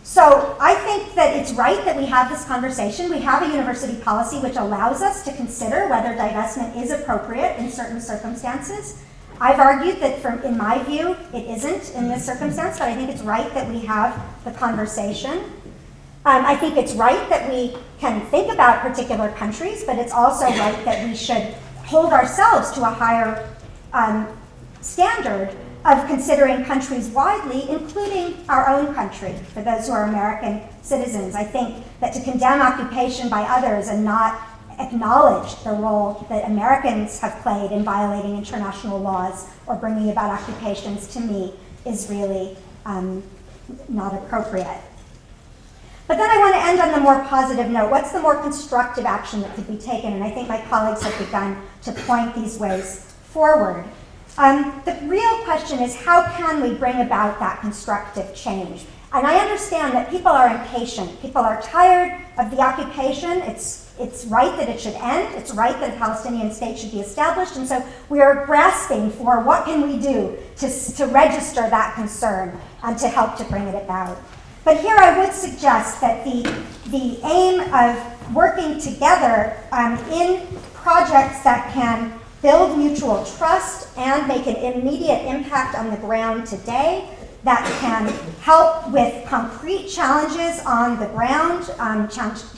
So I think that it's right that we have this conversation. We have a university policy which allows us to consider whether divestment is appropriate in certain circumstances. I've argued that in my view, it isn't in this circumstance, but I think it's right that we have the conversation. I think it's right that we can think about particular countries, but it's also right that we should hold ourselves to a higher standard of considering countries widely, including our own country, for those who are American citizens. I think that to condemn occupation by others and not acknowledge the role that Americans have played in violating international laws or bringing about occupations, to me, is really not appropriate. But then I want to end on the more positive note. What's the more constructive action that could be taken? And I think my colleagues have begun to point these ways forward. The real question is, how can we bring about that constructive change? And I understand that people are impatient. People are tired of the occupation. It's right that it should end. It's right that a Palestinian state should be established. And so we are grasping for what can we do to register that concern and to help to bring it about. But here I would suggest that the aim of working together in projects that can build mutual trust and make an immediate impact on the ground today, that can help with concrete challenges on the ground,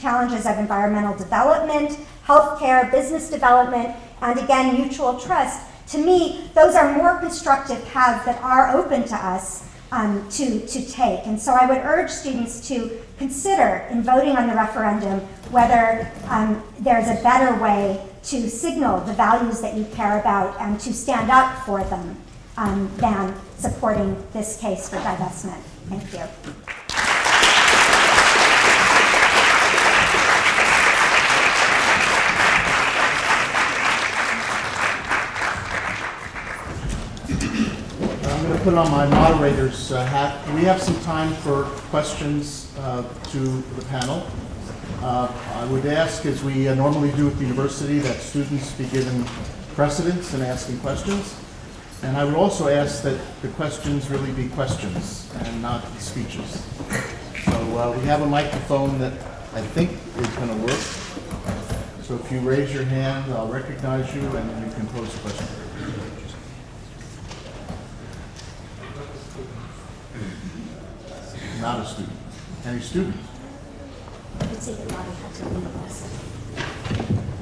challenges of environmental development, healthcare, business development, and again, mutual trust. To me, those are more constructive paths that are open to us to take. And so I would urge students to consider, in voting on the referendum, whether there's a better way to signal the values that you care about and to stand up for them than supporting this case for divestment. Thank you. I'm going to put on my moderator's hat. Do we have some time for questions to the panel? I would ask, as we normally do at the university, that students be given precedence in asking questions. And I would also ask that the questions really be questions and not speeches. So we have a microphone that I think is going to work. So if you raise your hand, I'll recognize you and you can pose a question. Not a student. Any student? I would say that Lottie had to leave us.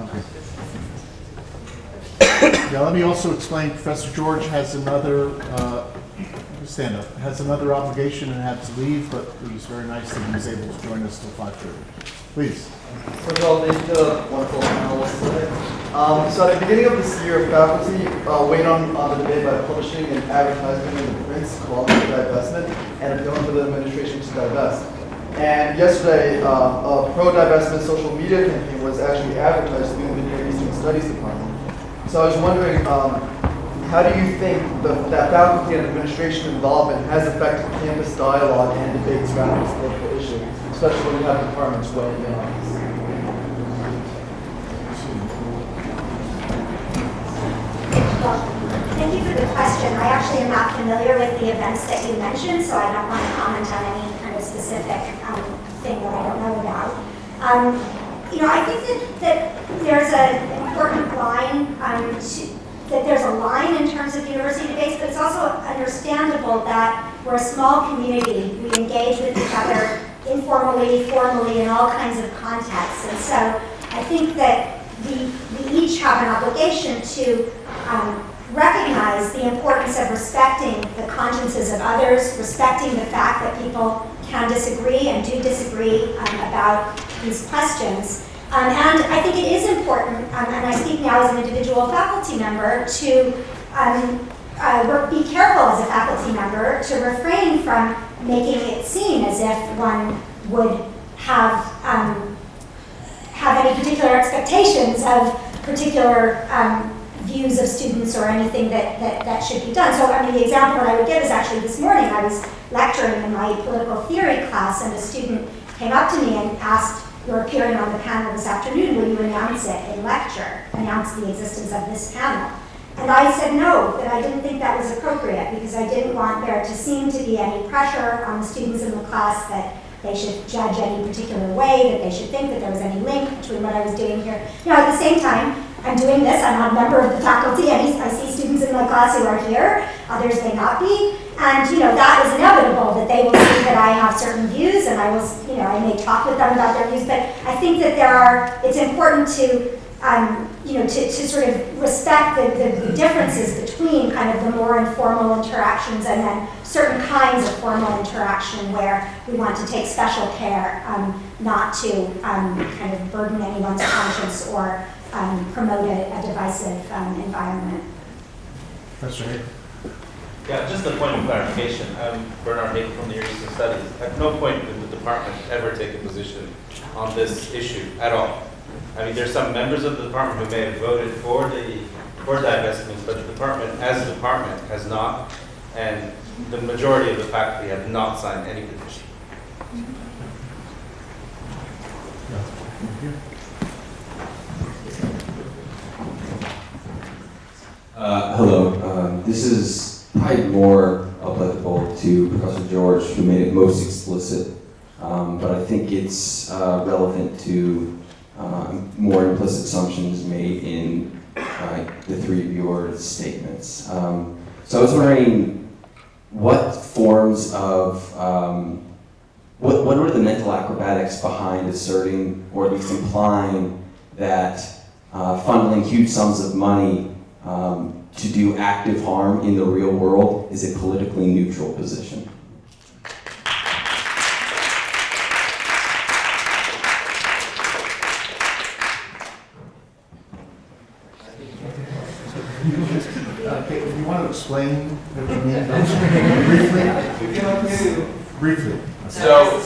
Okay. Yeah, let me also explain, Professor George has another, stand up, has another obligation and had to leave, but it was very nice that he was able to join us till 5:30. Please. First of all, thank you to the wonderful panelists today. So at the beginning of this year, faculty weighed on the debate by publishing an advertisement in the Princeton calling for divestment and appealing for the administration to divest. And yesterday, a pro-divestment social media campaign was actually advertised through the Near Eastern Studies Department. So I was wondering, how do you think that faculty and administration involvement has affected campus dialogue and debates around this political issue, especially when you have departments weighing in on this? Well, thank you for the question. I actually am not familiar with the events that you mentioned, so I don't want to comment on any kind of specific thing that I don't know about. I think that there's an important line that there's a line in terms of university debates, but it's also understandable that we're a small community. We engage with each other informally, formally, in all kinds of contexts. And so I think that we each have an obligation to recognize the importance of respecting the consciences of others, respecting the fact that people can disagree and do disagree about these questions. And I think it is important, and I speak now as an individual faculty member, to be careful as a faculty member to refrain from making it seem as if one would have any particular expectations of particular views of students or anything that should be done. So, the example that I would give is actually this morning I was lecturing in my political theory class, and a student came up to me and asked, "You're appearing on the panel this afternoon, will you announce it in lecture, announce the existence of this panel?" And I said no, that I didn't think that was appropriate because I didn't want there to seem to be any pressure on the students in the class that they should judge any particular way, that they should think that there was any link between what I was doing here. At the same time, I'm doing this, I'm not a member of the faculty, I see students in my class who are here, others may not be, and that is inevitable, that they will see that I have certain views, and I may talk with them about their views, but I think that it's important to sort of respect the differences between kind of the more informal interactions and then certain kinds of formal interaction where we want to take special care not to kind of burden anyone's conscience or promote a divisive environment. Professor Hager. Yeah, just a point of clarification. I'm Bernard Hager from the Near Eastern Studies. At no point did the department ever take a position on this issue at all. There's some members of the department who may have voted for divestment, but the department, as a department, has not. and the majority of the faculty have not signed any petition. Hello. This is probably more applicable to Professor George, who made it most explicit, but I think it's relevant to more implicit assumptions made in the three of your statements. So I was wondering, what forms of, what are the mental acrobatics behind asserting, or at least implying, that funneling huge sums of money to do active harm in the real world is a politically neutral position? Okay, do you want to explain what you mean? Briefly. So,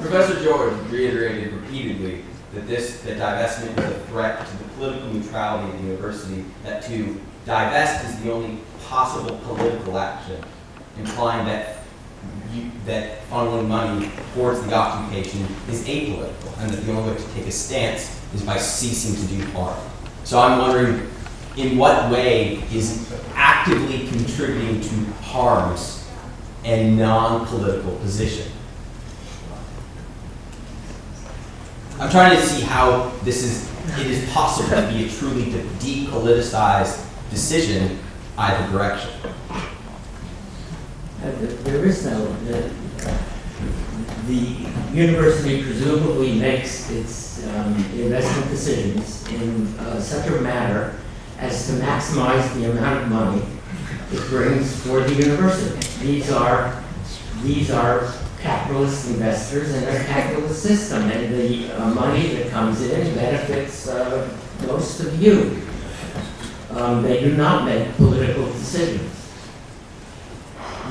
Professor George reiterated repeatedly that divestment is a threat to the political neutrality of the university, that to divest is the only possible political action, implying that that funneling money towards the occupation is apolitical, and that the only way to take a stance is by ceasing to do harm. So I'm wondering, in what way is actively contributing to harms a non-political position? I'm trying to see how it is possible to be a truly depoliticized decision either direction. There is no, the university presumably makes its investment decisions in such a manner as to maximize the amount of money it brings for the university. These are capitalist investors in a capitalist system, and the money that comes in benefits most of you. They do not make political decisions.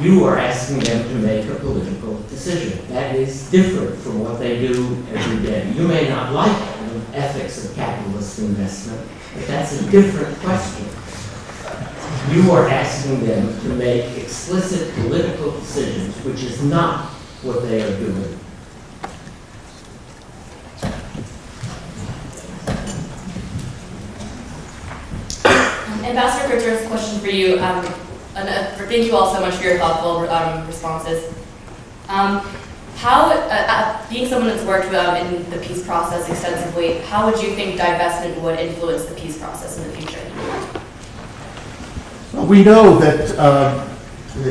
You are asking them to make a political decision. That is different from what they do every day. You may not like the ethics of capitalist investment, but that's a different question. You are asking them to make explicit political decisions, which is not what they are doing. Ambassador Richards, question for you. Thank you all so much for your thoughtful responses. Being someone that's worked in the peace process extensively, how would you think divestment would influence the peace process in the future? Well, we know that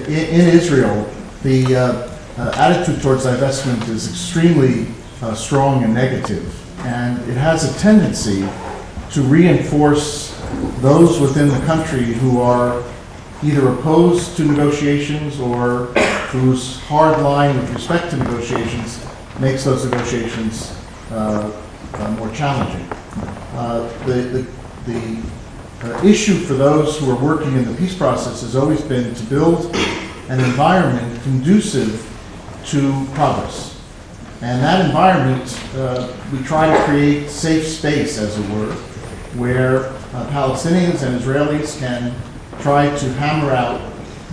in Israel, the attitude towards divestment is extremely strong and negative, and it has a tendency to reinforce those within the country who are either opposed to negotiations or whose hard line with respect to negotiations makes those negotiations more challenging. The issue for those who are working in the peace process has always been to build an environment conducive to progress. And that environment, we try to create safe space, as it were, where Palestinians and Israelis can try to hammer out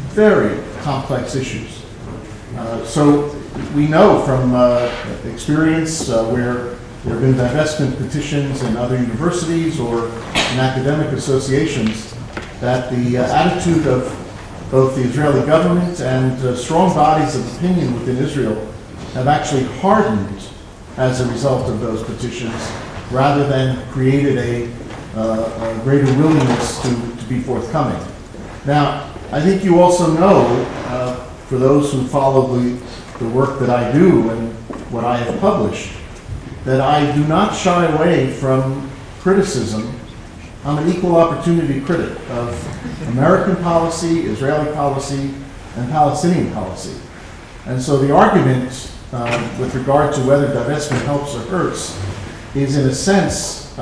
very complex issues. So we know from experience where there have been divestment petitions in other universities or in academic associations that the attitude of both the Israeli government and strong bodies of opinion within Israel have actually hardened as a result of those petitions, rather than created a greater willingness to be forthcoming. Now, I think you also know, for those who follow the work that I do and what I have published, that I do not shy away from criticism. I'm an equal opportunity critic of American policy, Israeli policy, and Palestinian policy. And so the argument with regard to whether divestment helps or hurts is, in a sense,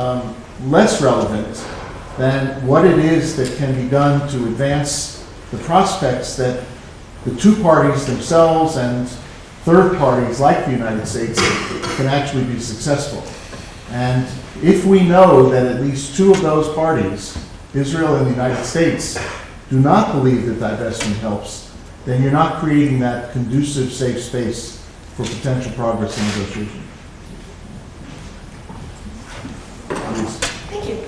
less relevant than what it is that can be done to advance the prospects that the two parties themselves and third parties like the United States can actually be successful. And if we know that at least two of those parties, Israel and the United States, do not believe that divestment helps, then you're not creating that conducive, safe space for potential progress in negotiation. Thank you.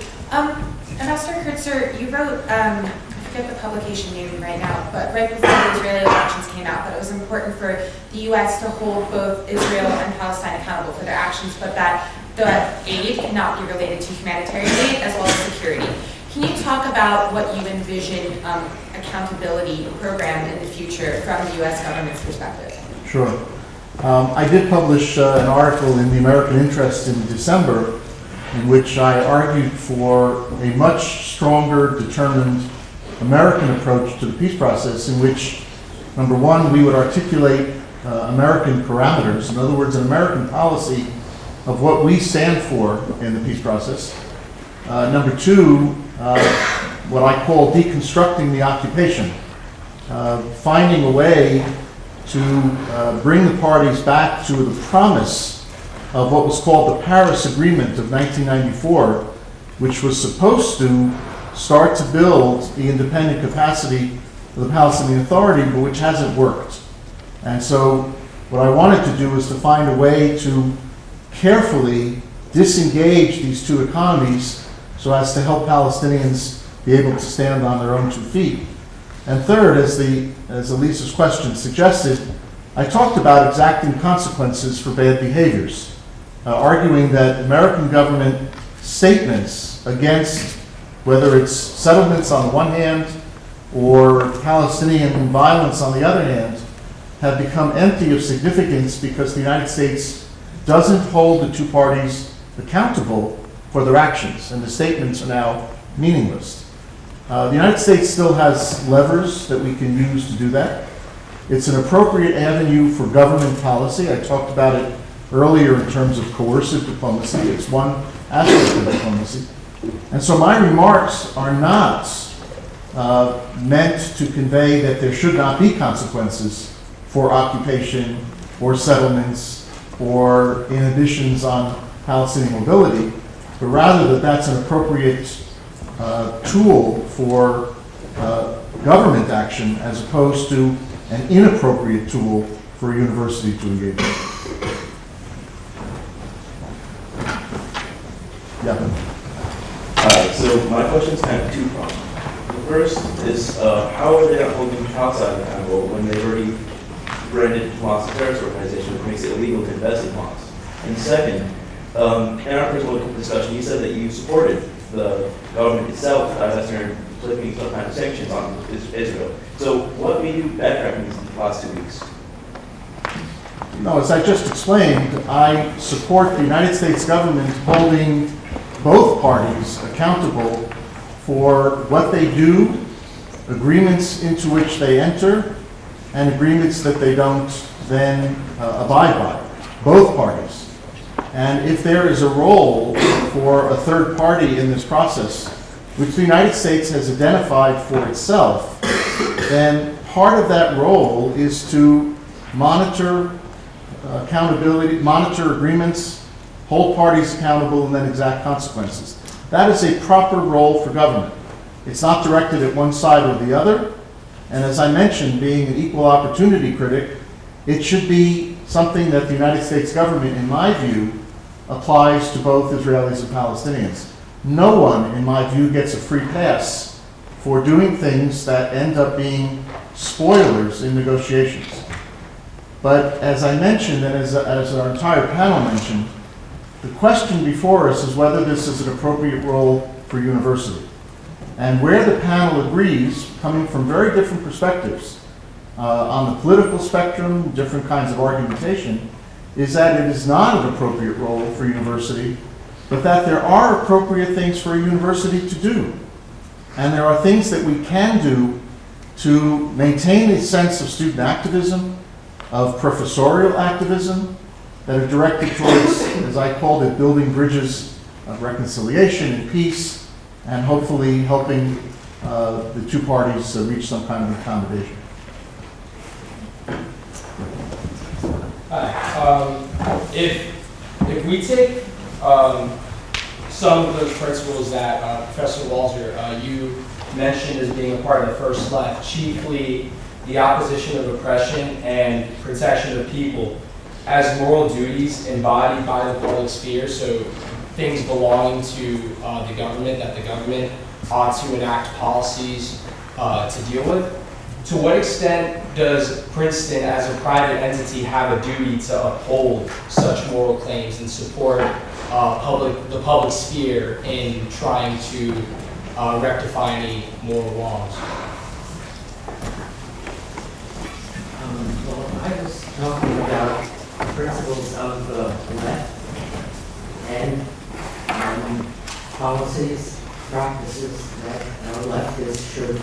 Ambassador Kurtzer, you wrote, I forget the publication name right now, but right before the Israeli elections came out, that it was important for the U.S. to hold both Israel and Palestine accountable for their actions, but that the aid cannot be related to humanitarian aid as well as security. Can you talk about what you envision accountability program in the future from the U.S. government's perspective? Sure. I did publish an article in the American Interest in December in which I argued for a much stronger, determined American approach to the peace process, in which, number one, we would articulate American parameters, in other words, an American policy of what we stand for in the peace process. Number two, what I call deconstructing the occupation, finding a way to bring the parties back to the promise of what was called the Paris Agreement of 1994, which was supposed to start to build the independent capacity of the Palestinian Authority, but which hasn't worked. And so what I wanted to do was to find a way to carefully disengage these two economies so as to help Palestinians be able to stand on their own 2 feet. And third, as Elisa's question suggested, I talked about exacting consequences for bad behaviors, arguing that American government statements against whether it's settlements on the one hand or Palestinian violence on the other hand have become empty of significance because the United States doesn't hold the two parties accountable for their actions, and the statements are now meaningless. The United States still has levers that we can use to do that. It's an appropriate avenue for government policy. I talked about it earlier in terms of coercive diplomacy. It's one aspect of diplomacy. And so my remarks are not meant to convey that there should not be consequences for occupation or settlements or inhibitions on Palestinian mobility, but rather that that's an appropriate tool for government action as opposed to an inappropriate tool for a university to engage in. Yeah. So my question is kind of two-pronged. The first is how are they not holding Palestine accountable when they've already branded Hamas a terrorist organization, which makes it illegal to invest in Hamas? And second, in our personal discussion, you said that you supported the government itself divesting or flipping some kind of sanctions on Israel. So what made you backtrack in these last 2 weeks? No, as I just explained, I support the United States government holding both parties accountable for what they do, agreements into which they enter, and agreements that they don't then abide by, both parties. And if there is a role for a third party in this process, which the United States has identified for itself, then part of that role is to monitor accountability, monitor agreements, hold parties accountable, and then exact consequences. That is a proper role for government. It's not directed at one side or the other. And as I mentioned, being an equal opportunity critic, it should be something that the United States government, in my view, applies to both Israelis and Palestinians. No one, in my view, gets a free pass for doing things that end up being spoilers in negotiations. But as I mentioned, and as our entire panel mentioned, the question before us is whether this is an appropriate role for university. And where the panel agrees, coming from very different perspectives on the political spectrum, different kinds of argumentation, is that it is not an appropriate role for university, but that there are appropriate things for a university to do. And there are things that we can do to maintain a sense of student activism, of professorial activism, that are directed towards, as I called it, building bridges of reconciliation and peace, and hopefully helping the two parties reach some kind of accommodation. Hi. If we take some of those principles that Professor Walzer, you mentioned as being a part of the first left, chiefly the opposition of oppression and protection of people as moral duties embodied by the public sphere, so things belonging to the government, that the government ought to enact policies to deal with. To what extent does Princeton as a private entity have a duty to uphold such moral claims and support the public sphere in trying to rectify any moral wrongs? Well, I was talking about principles of the left and policies, practices that leftists should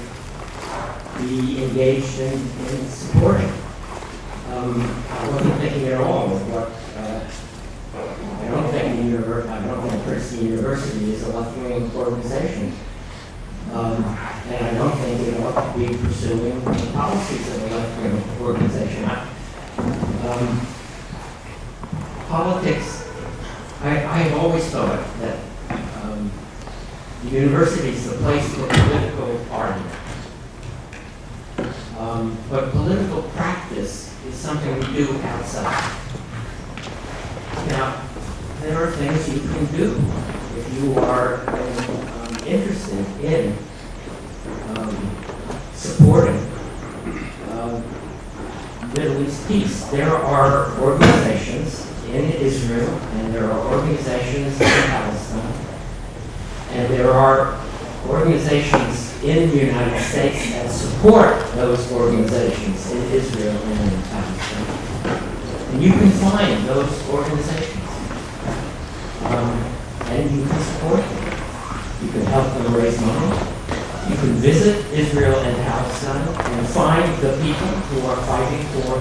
be engaged in supporting. I wasn't thinking at all of what I don't think Princeton University is a left-wing organization. And I don't think it ought to be pursuing the policies of a left-wing organization. Politics, I've always thought that the university is the place for political argument. But political practice is something we do outside. Now, there are things you can do if you are interested in supporting Middle East peace. There are organizations in Israel, and there are organizations in Palestine, and there are organizations in the United States that support those organizations in Israel and in Palestine. And you can find those organizations. And you can support them. You can help them raise money. You can visit Israel and Palestine and find the people who are fighting for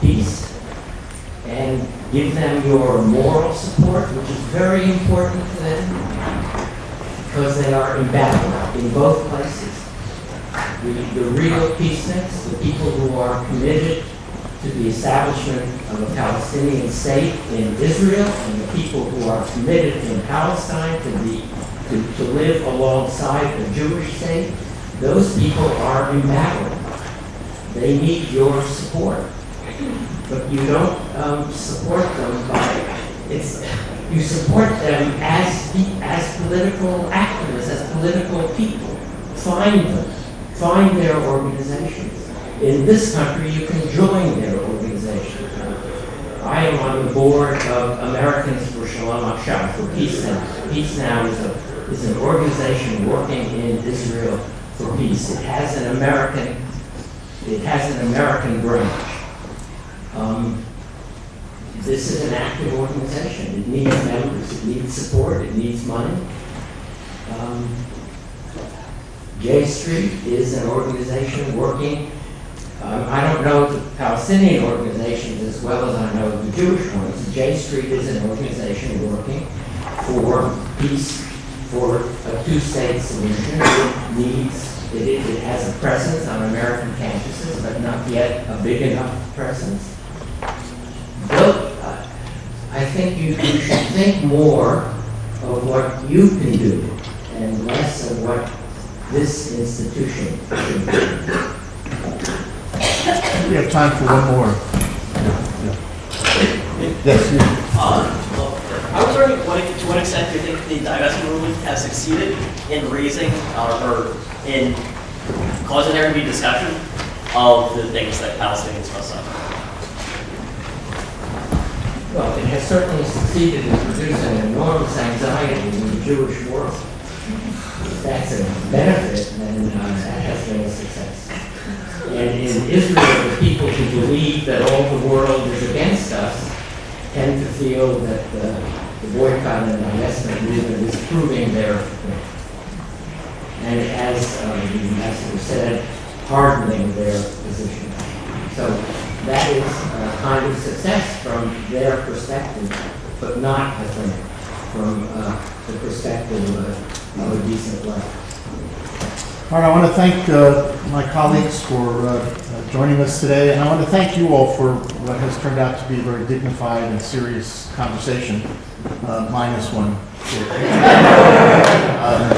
peace and give them your moral support, which is very important to them because they are in battle in both places. The real peaceniks, the people who are committed to the establishment of a Palestinian state in Israel, and the people who are committed in Palestine to live alongside a Jewish state, those people are in battle. They need your support. But you don't support them by, you support them as political activists, as political people. Find them. Find their organizations. In this country, you can join their organization. I am on the board of Americans for Shalom עכשיו, for Peace Now. Peace Now is an organization working in Israel for peace. It has an American branch. This is an active organization. It needs members, it needs support, it needs money. J Street is an organization working. I don't know the Palestinian organizations as well as I know the Jewish ones. J Street is an organization working for peace, for a two-state solution. It has a presence on American campuses, but not yet a big enough presence. I think you should think more of what you can do and less of what this institution should do. We have time for one more. Yes. I was wondering to what extent do you think the divestment ruling has succeeded in raising or in causing there to be discussion of the things that Palestinians must suffer? Well, it has certainly succeeded in producing enormous anxiety in the Jewish world. If that's a benefit, then that has been a success. And in Israel, the people who believe that all the world is against us tend to feel that the boycott and divestment movement is proving their point. And it has, as was said, hardening their position. So that is a kind of success from their perspective, but not, I think, from the perspective of a decent life. All right, I want to thank my colleagues for joining us today, and I want to thank you all for what has turned out to be a very dignified and serious conversation, minus one.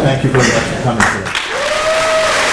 Thank you very much for coming today.